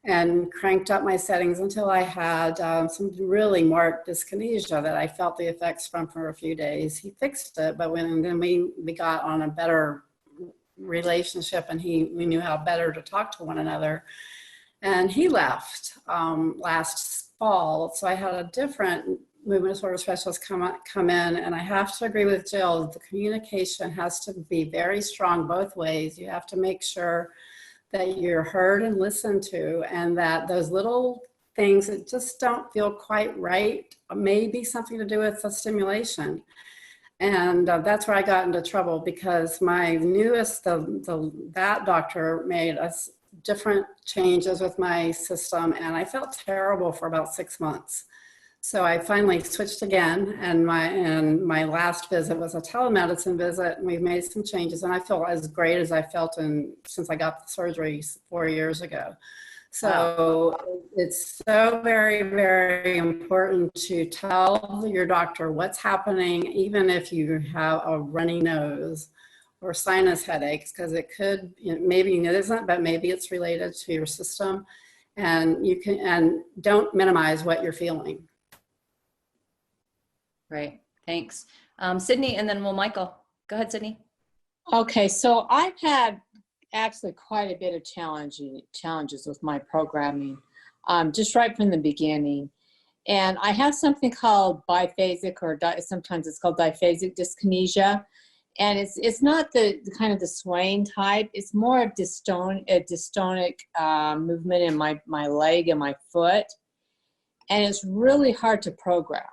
and cranked up my settings until I had some really marked dyskinesia that I felt the effects from for a few days. He fixed it, but then we got on a better relationship, and we knew how better to talk to one another. And he left last fall, so I had a different movement disorder specialist come in, and I have to agree with Jill. The communication has to be very strong both ways. You have to make sure that you're heard and listened to, and that those little things that just don't feel quite right may be something to do with the stimulation. And that's where I got into trouble, because my newest, that doctor made us different changes with my system, and I felt terrible for about 6 months. So I finally switched again, and my last visit was a telemedicine visit, and we've made some changes, and I feel as great as I felt since I got the surgery 4 years ago. So it's so very, very important to tell your doctor what's happening, even if you have a runny nose or sinus headaches, because it could, maybe it isn't, but maybe it's related to your system, and don't minimize what you're feeling. Right. Thanks. Sydney, and then Michael. Go ahead, Sydney. Okay, so I've had actually quite a bit of challenges with my programming, just right from the beginning. And I have something called biphasic, or sometimes it's called diphasic dyskinesia. And it's not the kind of the swaying type. It's more of dystonic movement in my leg and my foot. And it's really hard to program.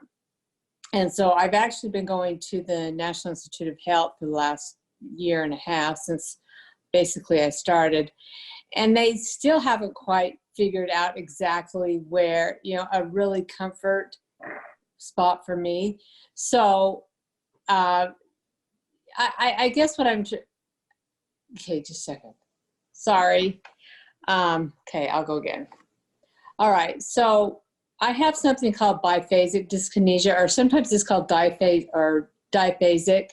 And so I've actually been going to the National Institute of Health for the last year and a half, since basically I started. And they still haven't quite figured out exactly where, a really comfort spot for me. So I guess what okay, just a second. Sorry. Okay, I'll go again. All right, so I have something called biphasic dyskinesia, or sometimes it's called diphasic.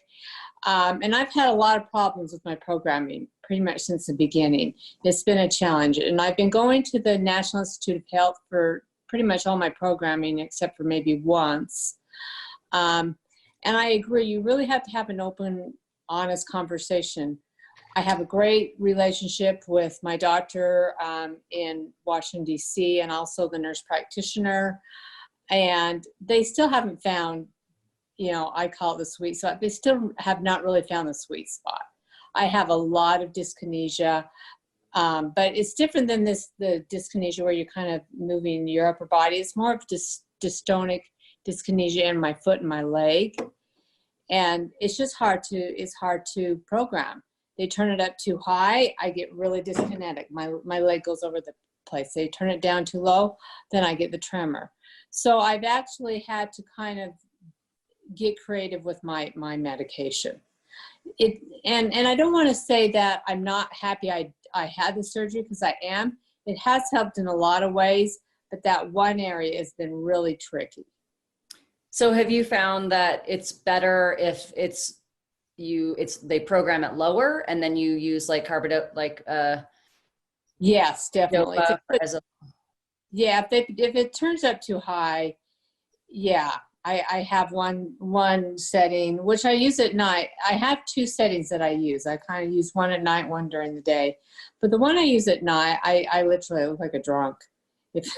And I've had a lot of problems with my programming pretty much since the beginning. It's been a challenge. And I've been going to the National Institute of Health for pretty much all my programming, except for maybe once. And I agree, you really have to have an open, honest conversation. I have a great relationship with my doctor in Washington, D.C., and also the nurse practitioner. And they still haven't found, I call it the sweet spot. They still have not really found the sweet spot. I have a lot of dyskinesia, but it's different than the dyskinesia where you're kind of moving your upper body. It's more of dystonic dyskinesia in my foot and my leg. And it's just hard to program. They turn it up too high, I get really dyskinetic. My leg goes over the place. They turn it down too low, then I get the tremor. So I've actually had to kind of get creative with my medication. And I don't want to say that I'm not happy I had the surgery, because I am. It has helped in a lot of ways, but that one area has been really tricky. So have you found that it's better if they program it lower and then you use like yes, definitely. Yeah, if it turns up too high, yeah. I have one setting, which I use at night. I have two settings that I use. I kind of use one at night, one during the day. But the one I use at night, I literally look like a drunk. If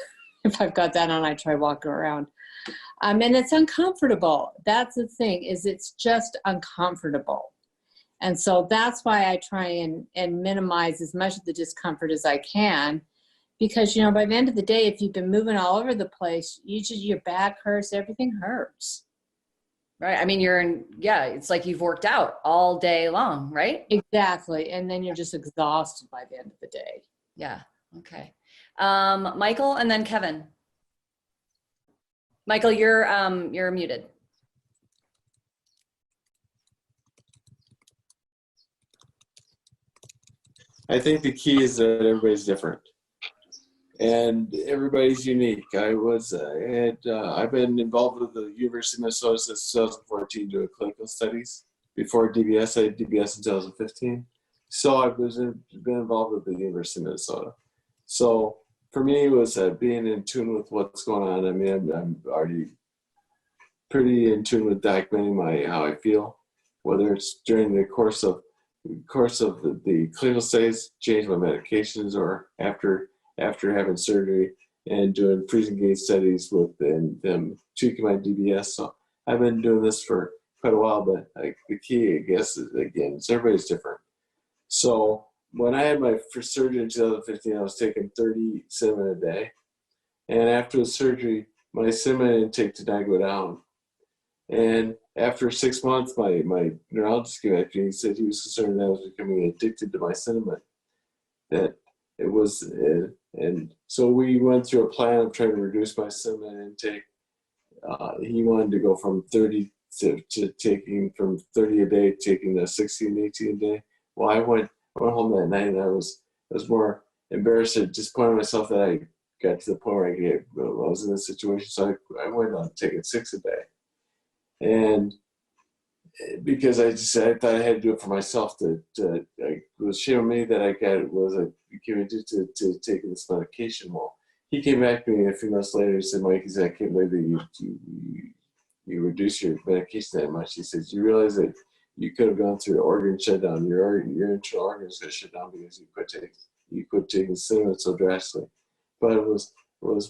I've got that on, I try walking around. And it's uncomfortable. That's the thing, is it's just uncomfortable. And so that's why I try and minimize as much of the discomfort as I can. Because, by the end of the day, if you've been moving all over the place, your back hurts, everything hurts. Right. I mean, it's like you've worked out all day long, right? Exactly. And then you're just exhausted by the end of the day. Yeah. Okay. Michael, and then Kevin. Michael, you're muted. I think the key is that everybody's different. And everybody's unique. I've been involved with the University of Minnesota since 2014 doing clinical studies. Before DBS, I did DBS in 2015. So I've been involved with the University of Minnesota. So for me, it was being in tune with what's going on. I mean, I'm already pretty in tune with documenting how I feel, whether it's during the course of the clinical studies, change my medications, or after having surgery and doing freezing gate studies with them tweaking my DBS. So I've been doing this for quite a while, but the key, I guess, is everybody's different. So when I had my first surgery in 2015, I was taking 30 cinnamon a day. And after the surgery, my cinnamon intake did not go down. And after 6 months, my neurologist came back to me. He said he was concerned that I was becoming addicted to my cinnamon. That it was, and so we went through a plan of trying to reduce my cinnamon intake. he wanted to go from 30 to taking from 30 a day, taking to 16, 18 a day. Well, I went home that night and I was more embarrassed at just pointing myself that I got to the point where I was in this situation. So I went on taking 6 a day. And because I thought I had to do it for myself, it was shame on me that I became addicted to taking this medication. Well, he came back to me a few months later and said, Mike, he said, I can't believe that you reduce your medication that much. He says, you realize that you could have gone through an organ shutdown. Your internal organs got shut down because you quit taking cinnamon so drastically. But it was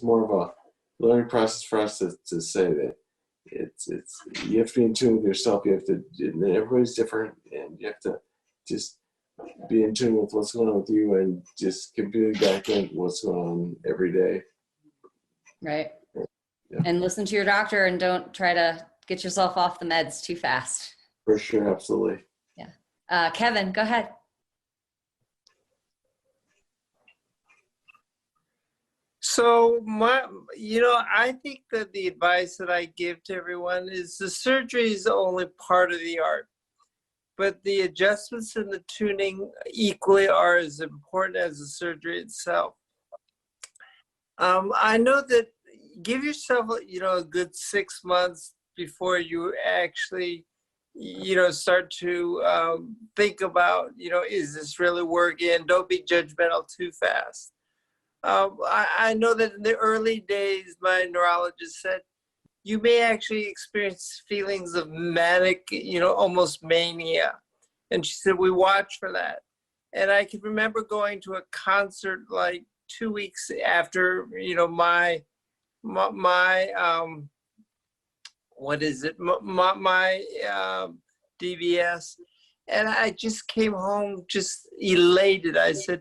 more of a learning process for us to say that it's you have to be in tune with yourself. You have to, and everybody's different, and you have to just be in tune with what's going on with you and just completely document what's going on every day. Right. Yeah. And listen to your doctor and don't try to get yourself off the meds too fast. For sure, absolutely. Yeah. Kevin, go ahead. So I think that the advice that I give to everyone is the surgery is only part of the art, but the adjustments and the tuning equally are as important as the surgery itself. I know that give yourself, a good 6 months before you actually, start to think about, is this really working? Don't be judgmental too fast. I know that in the early days, my neurologist said, you may actually experience feelings of manic, almost mania. And she said, we watch for that. And I can remember going to a concert like 2 weeks after, my DBS. And I just came home just elated. I said,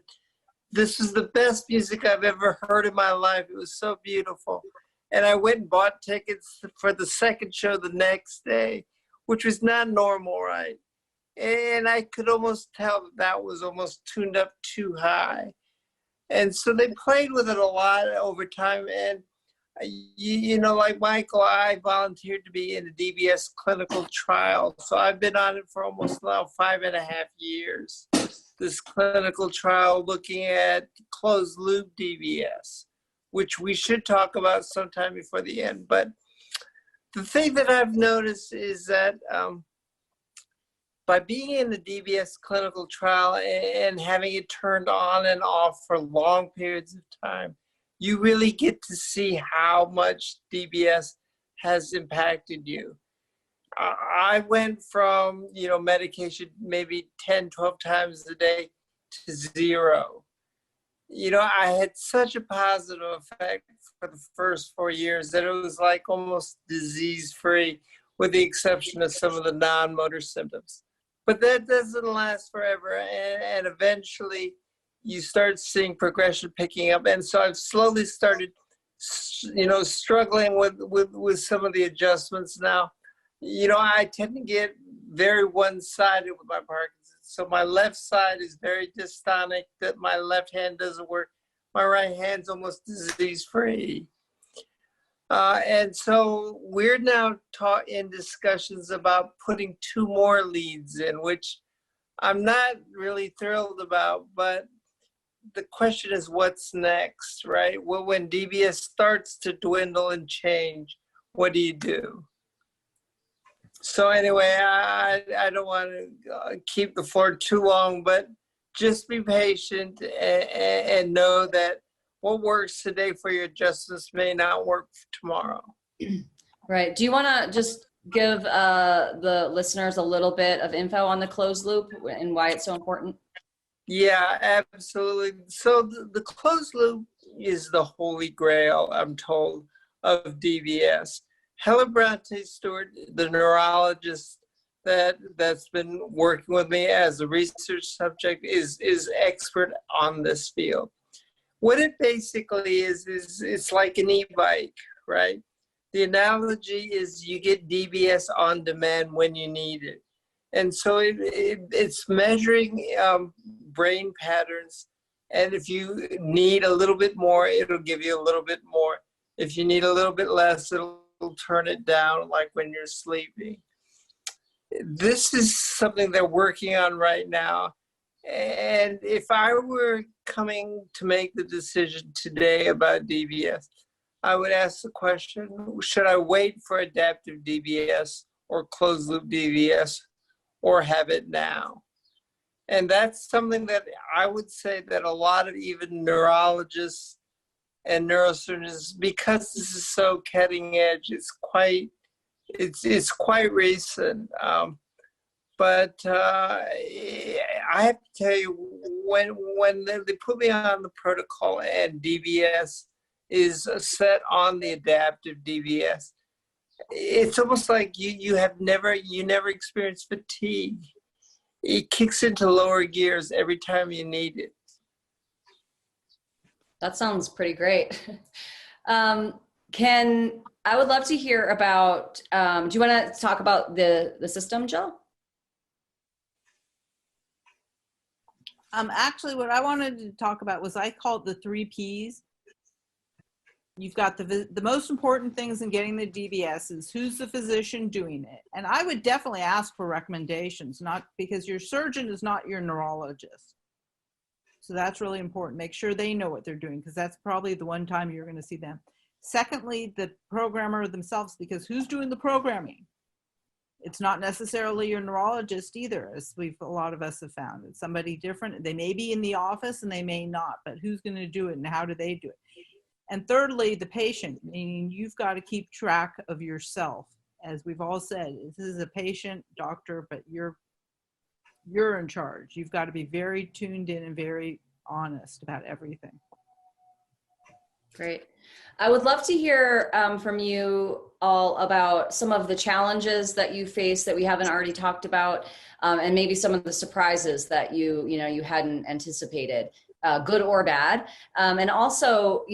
this was the best music I've ever heard in my life. It was so beautiful. And I went and bought tickets for the second show the next day, which was not normal, right? And I could almost tell that was almost tuned up too high. And so they played with it a lot over time. And, like Michael, I volunteered to be in a DBS clinical trial. So I've been on it for almost now 5.5 years. This clinical trial looking at closed loop DBS, which we should talk about sometime before the end. But the thing that I've noticed is that by being in the DBS clinical trial and having it turned on and off for long periods of time, you really get to see how much DBS has impacted you. I went from, medication maybe 10, 12 times a day to 0. I had such a positive effect for the first 4 years that it was like almost disease-free, with the exception of some of the non-motor symptoms. But that doesn't last forever, and eventually you start seeing progression picking up. And so I've slowly started, struggling with some of the adjustments now. I tend to get very one-sided with my Parkinson's. So my left side is very dystonic, that my left hand doesn't work. My right hand's almost disease-free. And so we're now in discussions about putting 2 more leads in, which I'm not really thrilled about, but the question is what's next, right? Well, when DBS starts to dwindle and change, what do you do? So anyway, I don't want to keep the floor too long, but just be patient and know that what works today for your adjustments may not work tomorrow. Right. Do you want to just give the listeners a little bit of info on the closed loop and why it's so important? Yeah, absolutely. So the closed loop is the holy grail, I'm told, of DBS. Helen Bronte-Stewart, the neurologist that's been working with me as a research subject, is expert on this field. What it basically is it's like an e-bike, right? The analogy is you get DBS on demand when you need it. And so it's measuring brain patterns. And if you need a little bit more, it'll give you a little bit more. If you need a little bit less, it'll turn it down, like when you're sleeping. This is something they're working on right now. And if I were coming to make the decision today about DBS, I would ask the question, should I wait for adaptive DBS or closed loop DBS or have it now? And that's something that I would say that a lot of even neurologists and neurosurgeons, because this is so cutting edge, it's quite recent. But I have to tell you, when they put me on the protocol and DBS is set on the adaptive DBS, it's almost like you never experienced fatigue. It kicks into lower gears every time you need it. That sounds pretty great. I would love to hear about, do you want to talk about the system, Jill? Actually, what I wanted to talk about was I call it the 3 Ps. You've got the most important things in getting the DBS is who's the physician doing it. And I would definitely ask for recommendations, not because your surgeon is not your neurologist. So that's really important. Make sure they know what they're doing, because that's probably the one time you're going to see them. Secondly, the programmer themselves, because who's doing the programming? It's not necessarily your neurologist either, as a lot of us have found. It's somebody different. They may be in the office and they may not, but who's going to do it and how do they do it? And thirdly, the patient, meaning you've got to keep track of yourself. As we've all said, this is a patient, doctor, but you're in charge. You've got to be very tuned in and very honest about everything. Great. I would love to hear from you all about some of the challenges that you face that we haven't already talked about, and maybe some of the surprises that you hadn't anticipated, good or bad. And also,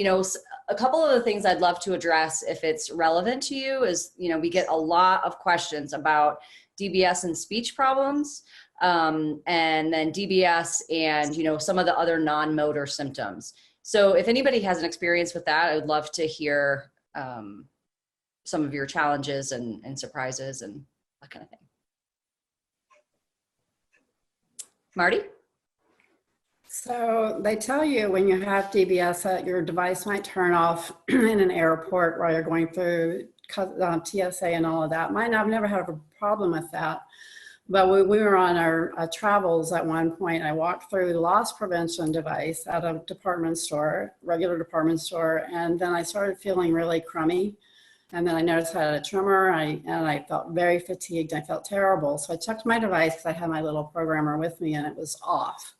a couple of the things I'd love to address, if it's relevant to you, is, we get a lot of questions about DBS and speech problems, and then DBS and, some of the other non-motor symptoms. So if anybody has an experience with that, I would love to hear some of your challenges and surprises and that kind of thing. Marty? So they tell you when you have DBS that your device might turn off in an airport while you're going through TSA and all of that. I've never had a problem with that. But we were on our travels at one point. I walked through the loss prevention device at a regular department store, and then I started feeling really crummy. And then I noticed I had a tremor, and I felt very fatigued. I felt terrible. So I checked my device because I had my little programmer with me, and it was off.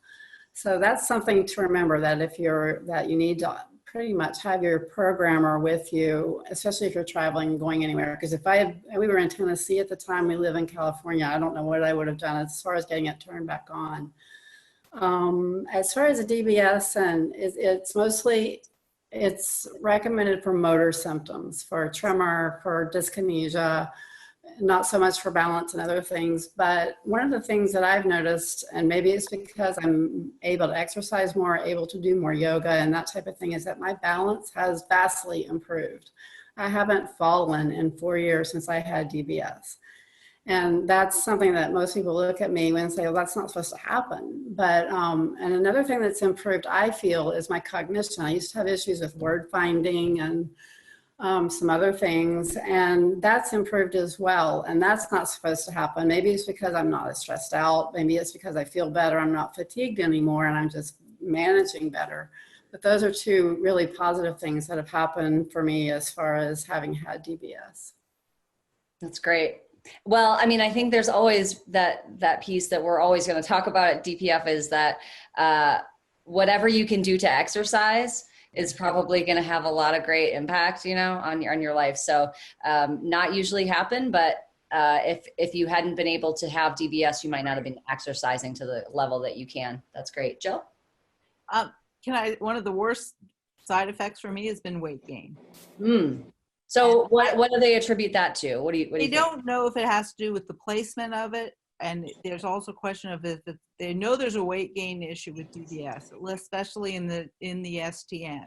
So that's something to remember, that you need to pretty much have your programmer with you, especially if you're traveling and going anywhere. Because we were in Tennessee at the time, we live in California, I don't know what I would have done as far as getting it turned back on. As far as the DBS, and it's recommended for motor symptoms, for tremor, for dyskinesia, not so much for balance and other things. But one of the things that I've noticed, and maybe it's because I'm able to exercise more, able to do more yoga and that type of thing, is that my balance has vastly improved. I haven't fallen in 4 years since I had DBS. And that's something that most people look at me and say, well, that's not supposed to happen. But, and another thing that's improved, I feel, is my cognition. I used to have issues with word finding and some other things, and that's improved as well. And that's not supposed to happen. Maybe it's because I'm not as stressed out. Maybe it's because I feel better. I'm not fatigued anymore, and I'm just managing better. But those are two really positive things that have happened for me as far as having had DBS. That's great. Well, I mean, I think there's always that piece that we're always going to talk about at DPF, is that whatever you can do to exercise is probably going to have a lot of great impact, on your life. So not usually happen, but if you hadn't been able to have DBS, you might not have been exercising to the level that you can. That's great. Jill? One of the worst side effects for me has been weight gain. So what do they attribute that to? What do you think? Don't know if it has to do with the placement of it. And there's also a question of if they know there's a weight gain issue with DBS, especially in the STN.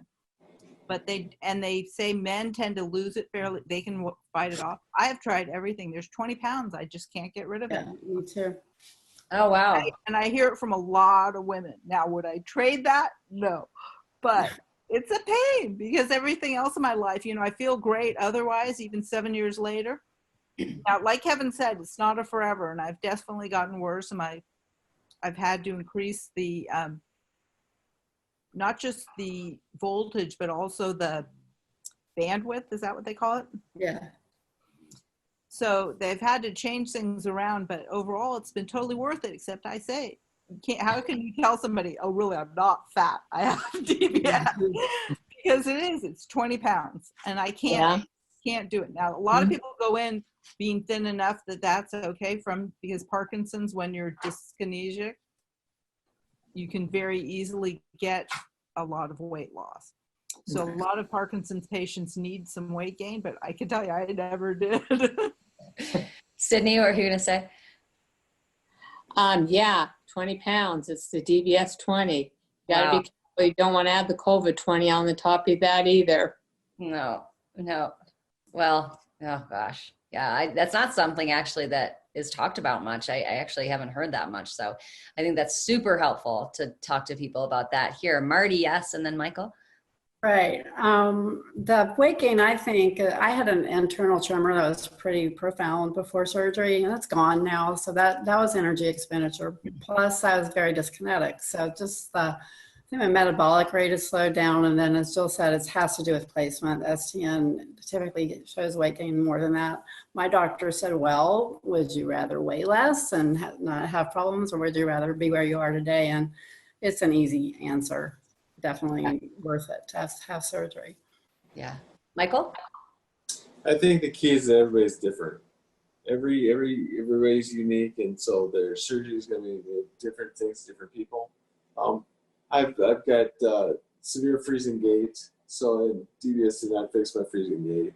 but they say men tend to lose it fairly. They can fight it off. I have tried everything. There's 20 pounds. I just can't get rid of it. Yeah, me too. Oh, wow. And I hear it from a lot of women. Now, would I trade that? No, but it's a pain because everything else in my life, I feel great otherwise, even 7 years later. Now, like Kevin said, it's not a forever, and I've definitely gotten worse. And I've had to increase the, not just the voltage, but also the bandwidth. Is that what they call it? Yeah. So they've had to change things around, but overall it's been totally worth it, except I say, how can you tell somebody, oh, really, I'm not fat, I have DBS? Because it's 20 pounds, and I can't do it. Now, a lot of people go in being thin enough that that's okay because Parkinson's, when you're dyskinesic, you can very easily get a lot of weight loss. So a lot of Parkinson's patients need some weight gain, but I can tell you, I never did. Sydney, what are you going to say? 20 pounds. It's the DBS 20. You gotta be careful. You don't want to add the COVID 20 on the top of that either. No. Well, oh gosh. Yeah, that's not something actually that is talked about much. I actually haven't heard that much. So I think that's super helpful to talk to people about that here. Marty, yes, and then Michael. Right. The weight gain, I think, I had an internal tremor that was pretty profound before surgery, and it's gone now. So that was energy expenditure. Plus, I was very dyskinetic. So just I think my metabolic rate has slowed down. And then, as Jill said, it has to do with placement. STN typically shows weight gain more than that. My doctor said, well, would you rather weigh less and not have problems, or would you rather be where you are today? And it's an easy answer. Definitely worth it to have surgery. Yeah. Michael? I think the key is that everybody's different. Everybody's unique, and so their surgery is going to be different things, different people. I've got severe freezing gait, so DBS did not fix my freezing gait.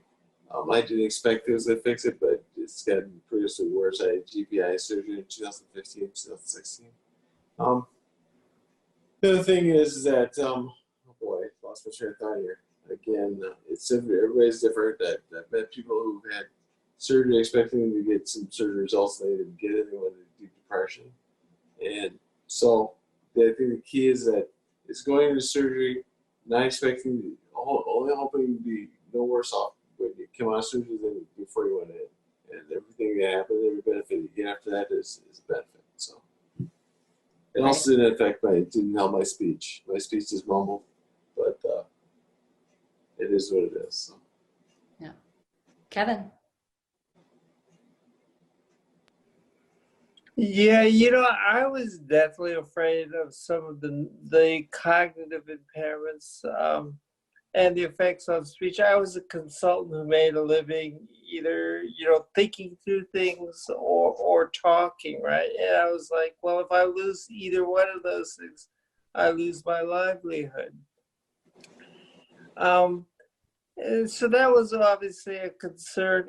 I didn't expect it was going to fix it, but it's gotten progressively worse. I had GPI surgery in 2015, 2016. The other thing is that, oh boy, I lost my train of thought here. Again, everybody's different. I've met people who've had surgery expecting to get some surgery results, and they didn't get it. They went into deep depression. And so I think the key is that it's going into surgery, not expecting, only hoping to be no worse off when you come out of surgery than before you went in. And everything that happens, every benefit you get after that is a benefit. So. It also didn't help my speech. My speech is mumbled, but it is what it is. So. Yeah. Kevin? Yeah, I was definitely afraid of some of the cognitive impairments and the effects on speech. I was a consultant who made a living either, thinking through things or talking, right? And I was like, well, if I lose either one of those things, I lose my livelihood. And so that was obviously a concern.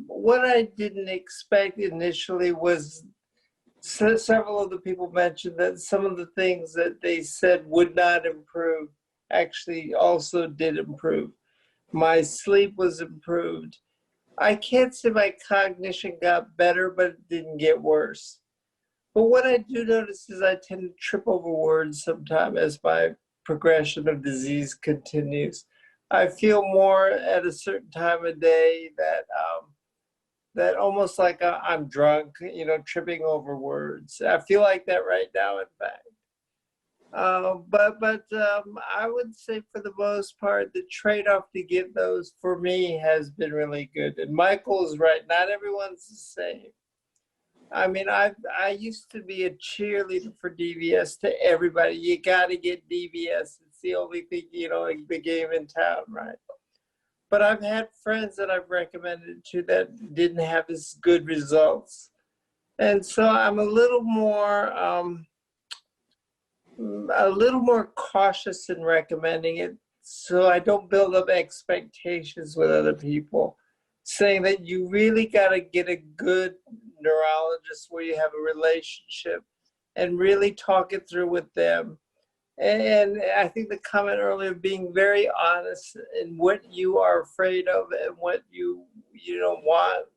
What I didn't expect initially was several of the people mentioned that some of the things that they said would not improve actually also did improve. My sleep was improved. I can't say my cognition got better, but it didn't get worse. But what I do notice is I tend to trip over words sometimes as my progression of disease continues. I feel more at a certain time of day that almost like I'm drunk, tripping over words. I feel like that right now, in fact. But I would say for the most part, the trade-off to get those for me has been really good. And Michael is right. Not everyone's the same. I mean, I used to be a cheerleader for DBS to everybody. You got to get DBS. It's the only thing, the game in town, right? But I've had friends that I've recommended to that didn't have as good results. And so I'm a little more cautious in recommending it, so I don't build up expectations with other people, saying that you really got to get a good neurologist where you have a relationship and really talk it through with them And I think the comment earlier, being very honest in what you are afraid of and what you don't want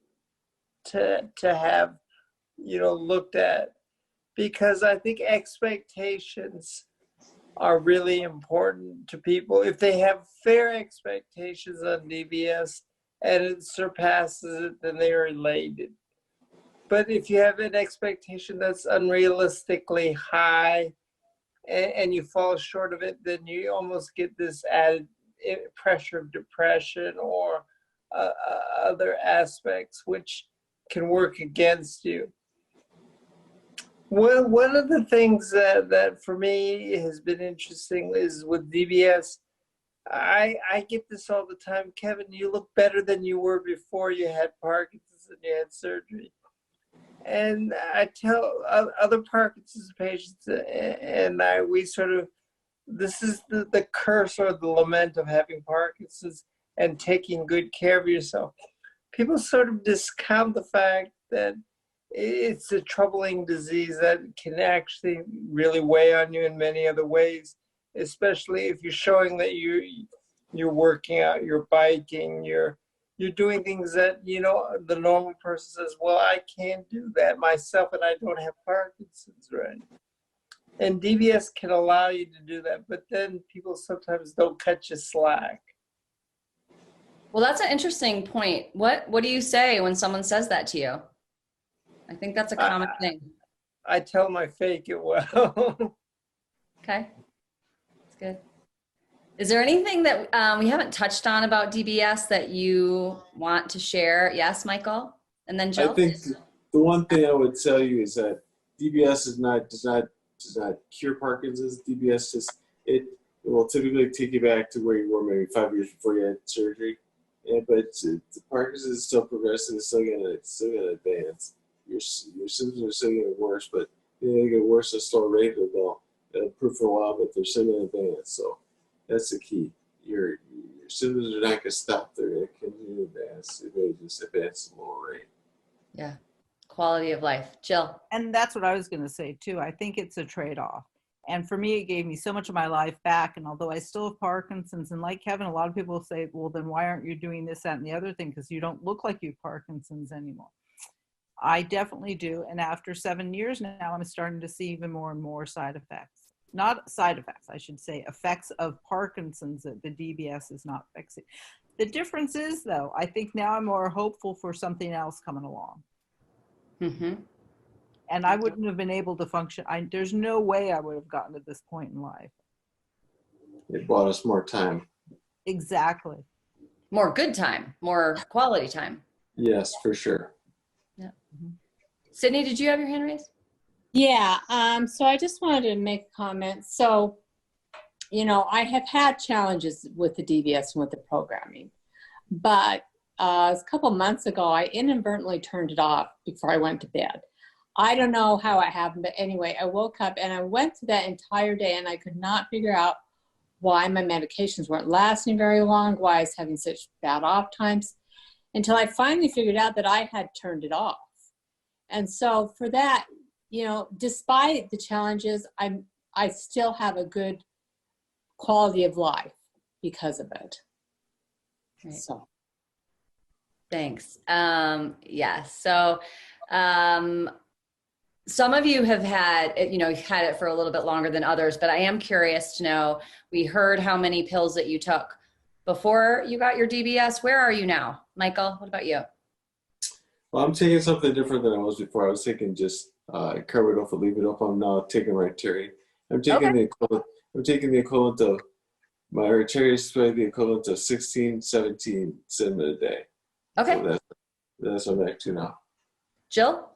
to have, looked at. Because I think expectations are really important to people. If they have fair expectations on DBS and it surpasses it, then they are elated. But if you have an expectation that's unrealistically high and you fall short of it, then you almost get this added pressure of depression or other aspects which can work against you. Well, one of the things that for me has been interesting is with DBS, I get this all the time. Kevin, you look better than you were before you had Parkinson's and you had surgery. And I tell other Parkinson's patients, and this is the curse or the lament of having Parkinson's and taking good care of yourself. People sort of discount the fact that it's a troubling disease that can actually really weigh on you in many other ways, especially if you're showing that you're working out, you're biking, you're doing things that, the normal person says, well, I can't do that myself and I don't have Parkinson's, right? And DBS can allow you to do that, but then people sometimes don't cut you slack. Well, that's an interesting point. What do you say when someone says that to you? I think that's a common thing. I tell them I fake it well. Okay, that's good. Is there anything that we haven't touched on about DBS that you want to share? Yes, Michael? And then Jill? I think the one thing I would tell you is that DBS does not cure Parkinson's. DBS it will typically take you back to where you were maybe 5 years before you had surgery. But the Parkinson's is still progressive. It's still gonna advance. Your symptoms are still getting worse, but they get worse at a slower rate. They'll improve for a while, but they're still going to advance. So that's the key. Your symptoms are not going to stop. They're going to continue to advance. It may just advance at a lower rate. Yeah, quality of life. Jill? And that's what I was going to say too. I think it's a trade-off. And for me, it gave me so much of my life back. And although I still have Parkinson's, and like Kevin, a lot of people say, well, then why aren't you doing this, that, and the other thing? Because you don't look like you have Parkinson's anymore. I definitely do. And after 7 years now, I'm starting to see even more and more side effects. Not side effects, I should say, effects of Parkinson's that the DBS is not fixing. The difference is, though, I think now I'm more hopeful for something else coming along. Mm-hmm. And I wouldn't have been able to function. There's no way I would have gotten to this point in life. It bought us more time. Exactly. More good time, more quality time. Yes, for sure. Yeah. Mm-hmm. Sydney, did you have your hand raised? Yeah, so I just wanted to make a comment. So, I have had challenges with the DBS and with the programming, but a couple months ago, I inadvertently turned it off before I went to bed. I don't know how it happened, but anyway, I woke up and I went through that entire day and I could not figure out why my medications weren't lasting very long, why I was having such bad off times, until I finally figured out that I had turned it off. And so for that, despite the challenges, I still have a good quality of life because of it. Right. So. Thanks. Yeah. So some of you have had it for a little bit longer than others, but I am curious to know, we heard how many pills that you took before you got your DBS. Where are you now? Michael, what about you? Well, I'm taking something different than I was before. I was taking just carbidopa, levodopa. I'm now taking Rytary. I'm taking the equivalent of my Rytary is the equivalent of 16, 17 cinnamon a day. Okay. So that's what I'm back to now. Jill?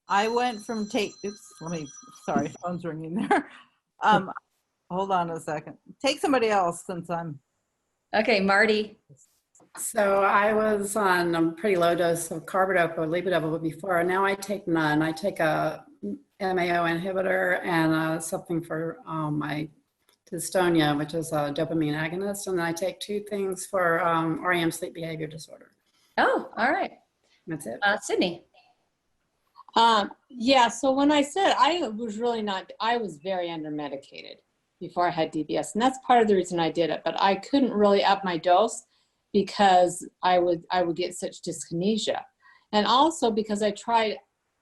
I went from sorry, phone's ringing there. Hold on a second. Take somebody else since I'm. Okay, Marty. So I was on a pretty low dose of carbidopa or levodopa before. Now I take none. I take a MAO inhibitor and something for my dystonia, which is a dopamine agonist. And then I take two things for REM sleep behavior disorder. Oh, all right. That's it. Sydney. Yeah, so when I said I was very under medicated. before I had DBS. And that's part of the reason I did it. But I couldn't really up my dose because I would get such dyskinesia. And also because I tried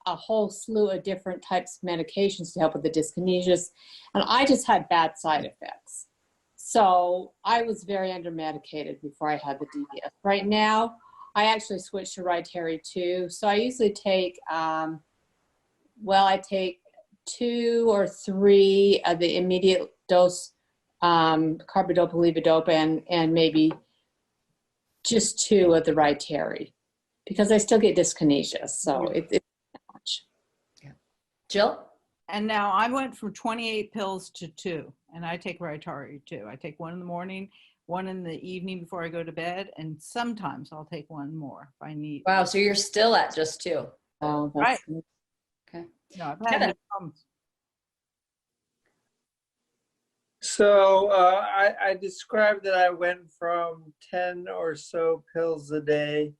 a whole slew of different types of medications to help with the dyskinesias, and I just had bad side effects. So I was very under-medicated before I had the DBS. Right now, I actually switched to Rytary too. So I usually take, I take 2 or 3 of the immediate dose carbidopa, levodopa, and maybe just 2 of the Rytary, because I still get dyskinesia. So it's not much. Yeah. Jill? And now I went from 28 pills to 2, and I take Rytary too. I take 1 in the morning, 1 in the evening before I go to bed, and sometimes I'll take 1 more if I need. Wow, so you're still at just 2. Oh, Right. that's good. Okay. No, I've had no problems. So I described that I went from 10 or so pills a day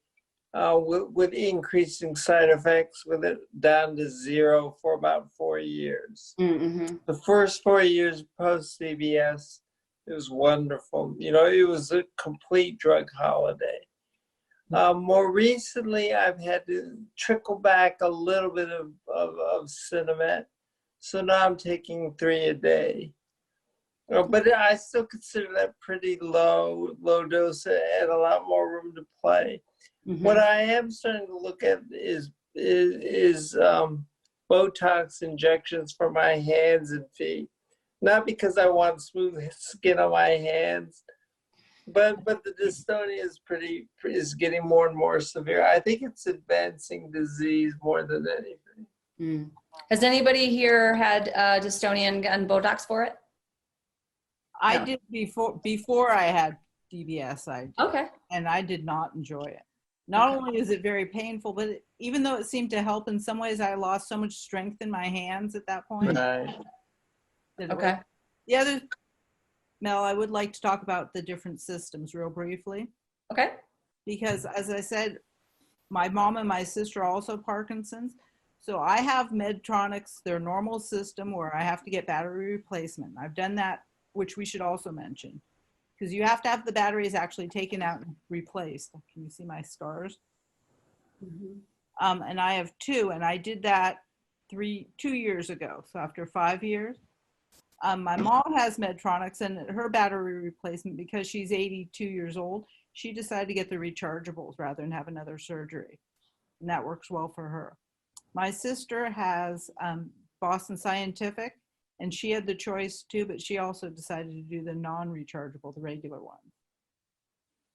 with increasing side effects, with it down to 0 for about 4 years. Mm-hmm. The first 4 years post CBS, it was wonderful. You know, it was a complete drug holiday. More recently, I've had to trickle back a little bit of Cinemet. So now I'm taking 3 a day. But I still consider that pretty low dose and a lot more room to play. Mm-hmm. What I am starting to look at is Botox injections for my hands and feet. Not because I want smooth skin on my hands, but the dystonia is getting more and more severe. I think it's advancing disease more than anything. Mm. Has anybody here had dystonia and Botox for it? I No. did before I had DBS. I did, Okay. and I did not enjoy it. Not only is it very painful, but even though it seemed to help in some ways, I lost so much strength in my hands at that point. Right. Okay. The other, Mel, I would like to talk about the different systems real briefly. Okay. Because as I said, my mom and my sister are also Parkinson's. So I have Medtronics, their normal system, where I have to get battery replacement. I've done that, which we should also mention, because you have to have the batteries actually taken out and replaced. Can you see my scars? Mm-hmm. And I have 2, and I did that 2 years ago. So after 5 years, my mom has Medtronics, and her battery replacement, because she's 82 years old, she decided to get the rechargeables rather than have another surgery. And that works well for her. My sister has Boston Scientific, and she had the choice too, but she also decided to do the non-rechargeable, the regular one.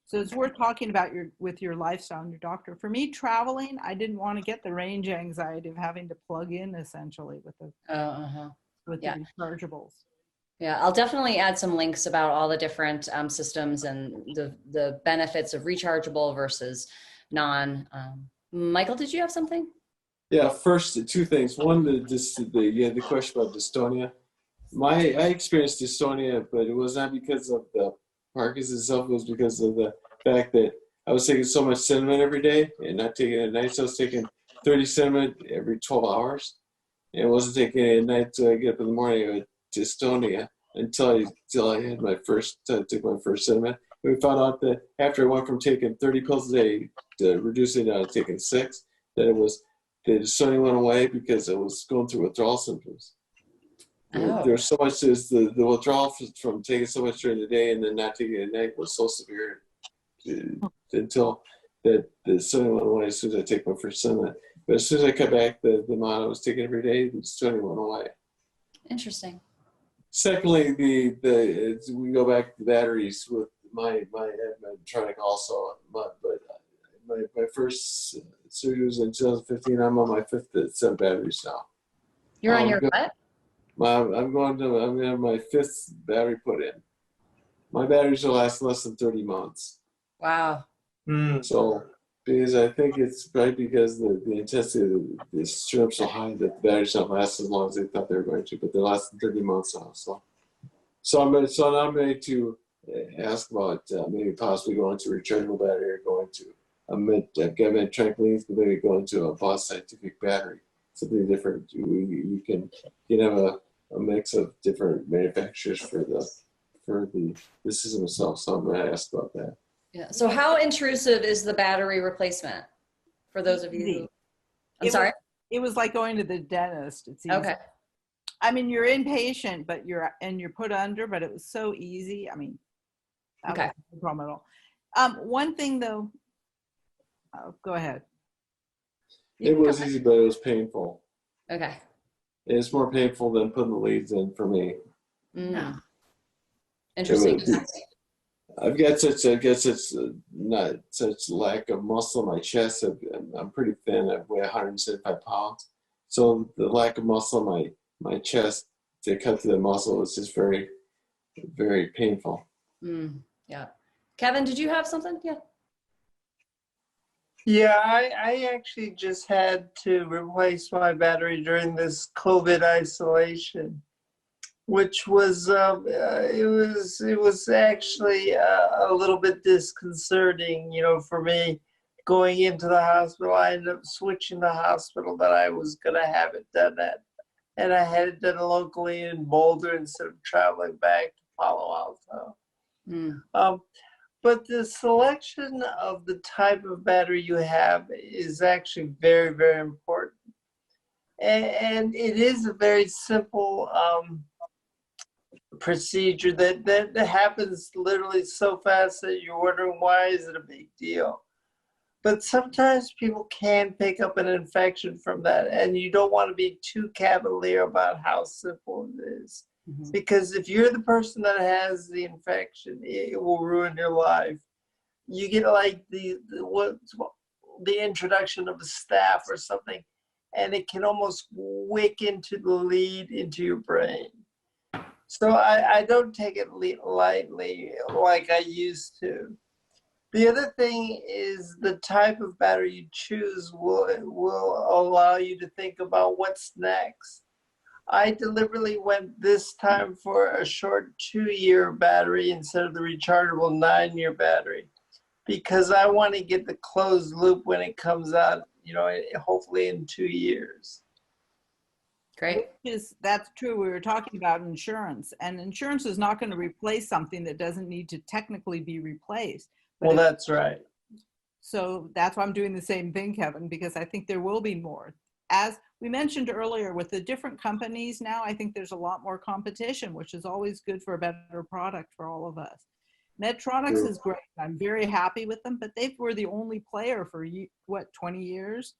So it's worth talking about with your lifestyle and your doctor. For me, traveling, I didn't want to get the range anxiety of having to plug in essentially with the Yeah. the rechargeables. Yeah, I'll definitely add some links about all the different systems and the benefits of rechargeable versus non. Michael, did you have something? Yeah, first, 2 things. One, the question about dystonia. I experienced dystonia, but it was not because of the Parkinson's itself. It was because of the fact that I was taking so much cinnamon every day and not taking it at night. So I was taking 30 cinnamon every 12 hours. And I wasn't taking it at night until I get up in the morning with dystonia until I had my first cinnamon. And we found out that after I went from taking 30 pills a day to reducing down to taking 6, that the dystonia went away because I was going through withdrawal symptoms. Oh. There's so much, the withdrawal from taking so much during the day and then not taking it at night was so severe until the dystonia went away as soon as I take my first cinnamon. But as soon as I cut back the amount I was taking every day, the dystonia went away. Interesting. Secondly, we go back to the batteries with my Medtronic also, but my first surgery was in 2015. I'm on my 5th set of batteries now. You're on your what? I'm going to have my 5th battery put in. My batteries will last less than 30 months. Wow. So, because I think it's probably because the intensity of the syrup so high that the batteries don't last as long as they thought they were going to, but they're lasting 30 months now. So now I'm ready to ask about maybe possibly going to a rechargeable battery or going to I've got Medtronic leads, but maybe going to a Boston Scientific battery, something different. You can have a mix of different manufacturers for the system itself. So I'm going to ask about that. Yeah. So how intrusive is the battery replacement for those of you who, I'm sorry? It was like going to the dentist. It's easy. Okay. I mean, you're inpatient, but you're put under, but it was so easy. I mean, that was no problem at all. One thing though, go ahead. It was easy, but it was painful. Okay. It's more painful than putting the leads in for me. Mm. Interesting. I've got such not such lack of muscle in my chest. I'm pretty thin. I weigh 175 pounds. So the lack of muscle in my chest to cut through the muscle is just very, very painful. Yeah. Kevin, did you have something? Yeah. Yeah, I actually just had to replace my battery during this COVID isolation, which was it was actually a little bit disconcerting, for me. Going into the hospital, I ended up switching the hospital that I was going to have it done at, and I had it done locally in Boulder instead of traveling back to Palo Alto. But the selection of the type of battery you have is actually very, very important. And it is a very simple procedure that happens literally so fast that you're wondering, why is it a big deal? But sometimes people can pick up an infection from that, and you don't want to be too cavalier about how simple it is. Mm-hmm. Because if you're the person that has the infection, it will ruin your life. You get like the introduction of a staph or something, and it can almost wick into the lead into your brain. So I don't take it lightly like I used to. The other thing is the type of battery you choose will allow you to think about what's next. I deliberately went this time for a short 2-year battery instead of the rechargeable 9-year battery, because I want to get the closed loop when it comes out, hopefully in 2 years. Great. That's true. We were talking about insurance, and insurance is not going to replace something that doesn't need to technically be replaced. Well, that's right. So that's why I'm doing the same thing, Kevin, because I think there will be more. As we mentioned earlier, with the different companies now, I think there's a lot more competition, which is always good for a better product for all of us. Medtronics is great. I'm very happy with them, but they were the only player for 20 years?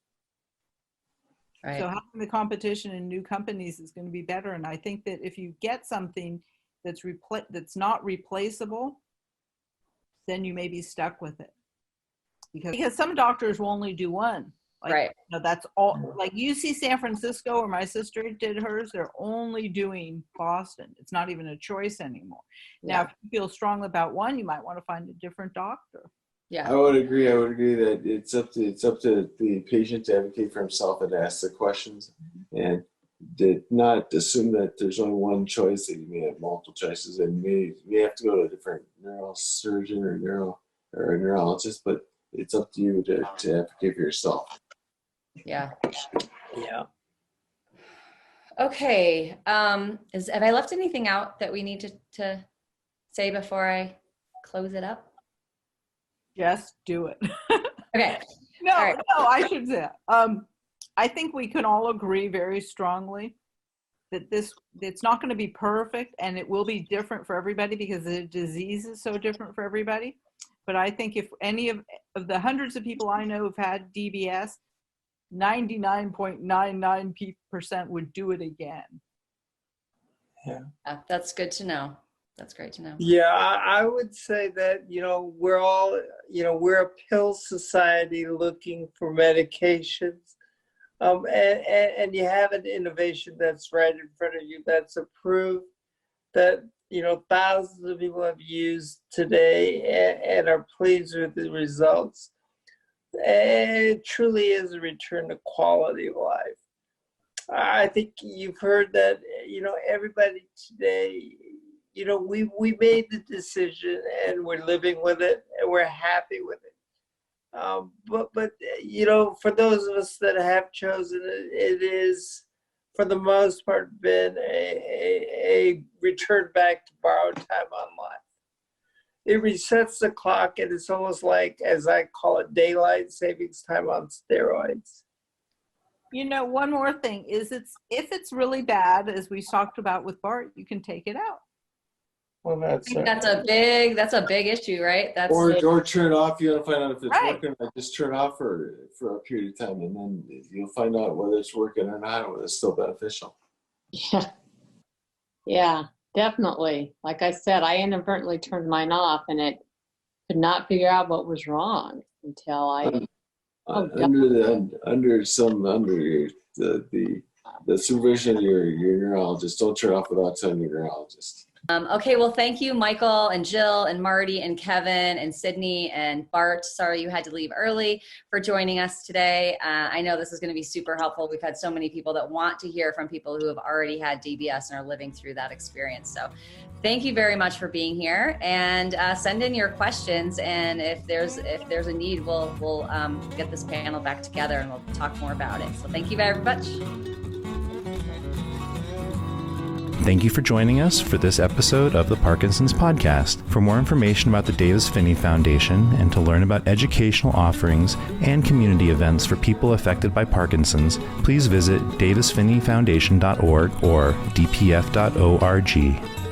Right. So having the competition in new companies is going to be better. And I think that if you get something that's not replaceable, then you may be stuck with it. Because some doctors will only do one. Right. That's all. Like UC San Francisco, where my sister did hers, they're only doing Boston. It's not even a choice anymore. Now, if you feel strong about one, you might want to find a different doctor. Yeah, I would agree. that it's up to the patient to advocate for himself and ask the questions, and did not assume that there's only one choice. That you may have multiple choices, and may have to go to a different neurosurgeon or a neurologist. But it's up to you to advocate for yourself. Yeah. Yeah. Okay. Have I left anything out that we need to say before I close it up? Just do it. Okay. No, I should say. I think we can all agree very strongly that it's not going to be perfect, and it will be different for everybody because the disease is so different for everybody. But I think if any of the hundreds of people I know who've had DBS, 99.99% would do it again. Yeah. That's good to know. That's great to know. Yeah, I would say that, we're all, we're a pill society looking for medications. And you have an innovation that's right in front of you that's approved, that, thousands of people have used today and are pleased with the results. And it truly is a return to quality of life. I think you've heard that, everybody today, we made the decision and we're living with it and we're happy with it. But for those of us that have chosen it, it is for the most part, been a return back to borrowed time on life. It resets the clock, and it's almost like, as I call it, daylight savings time on steroids. One more thing is if it's really bad, as we talked about with Bart, you can take it out. Well, I think that's a big issue, right? Or turn it off. You want to find out if it's Right. working. Or just turn it off for a period of time, and then you'll find out whether it's working or not, or whether it's still beneficial. Yeah, definitely. Like I said, I inadvertently turned mine off and it could not figure out what was wrong until I. Under the supervision of your neurologist. Don't turn it off without telling your neurologist. Okay, well, thank you, Michael and Jill and Marty and Kevin and Sydney and Bart. Sorry you had to leave early, for joining us today. I know this is going to be super helpful. We've had so many people that want to hear from people who have already had DBS and are living through that experience. So thank you very much for being here, and send in your questions. And if there's a need, we'll get this panel back together and we'll talk more about it. So thank you very much. Thank you for joining us for this episode of the Parkinson's Podcast. For more information about the Davis Phinney Foundation and to learn about educational offerings and community events for people affected by Parkinson's, please visit davisphinneyfoundation.org or dpf.org.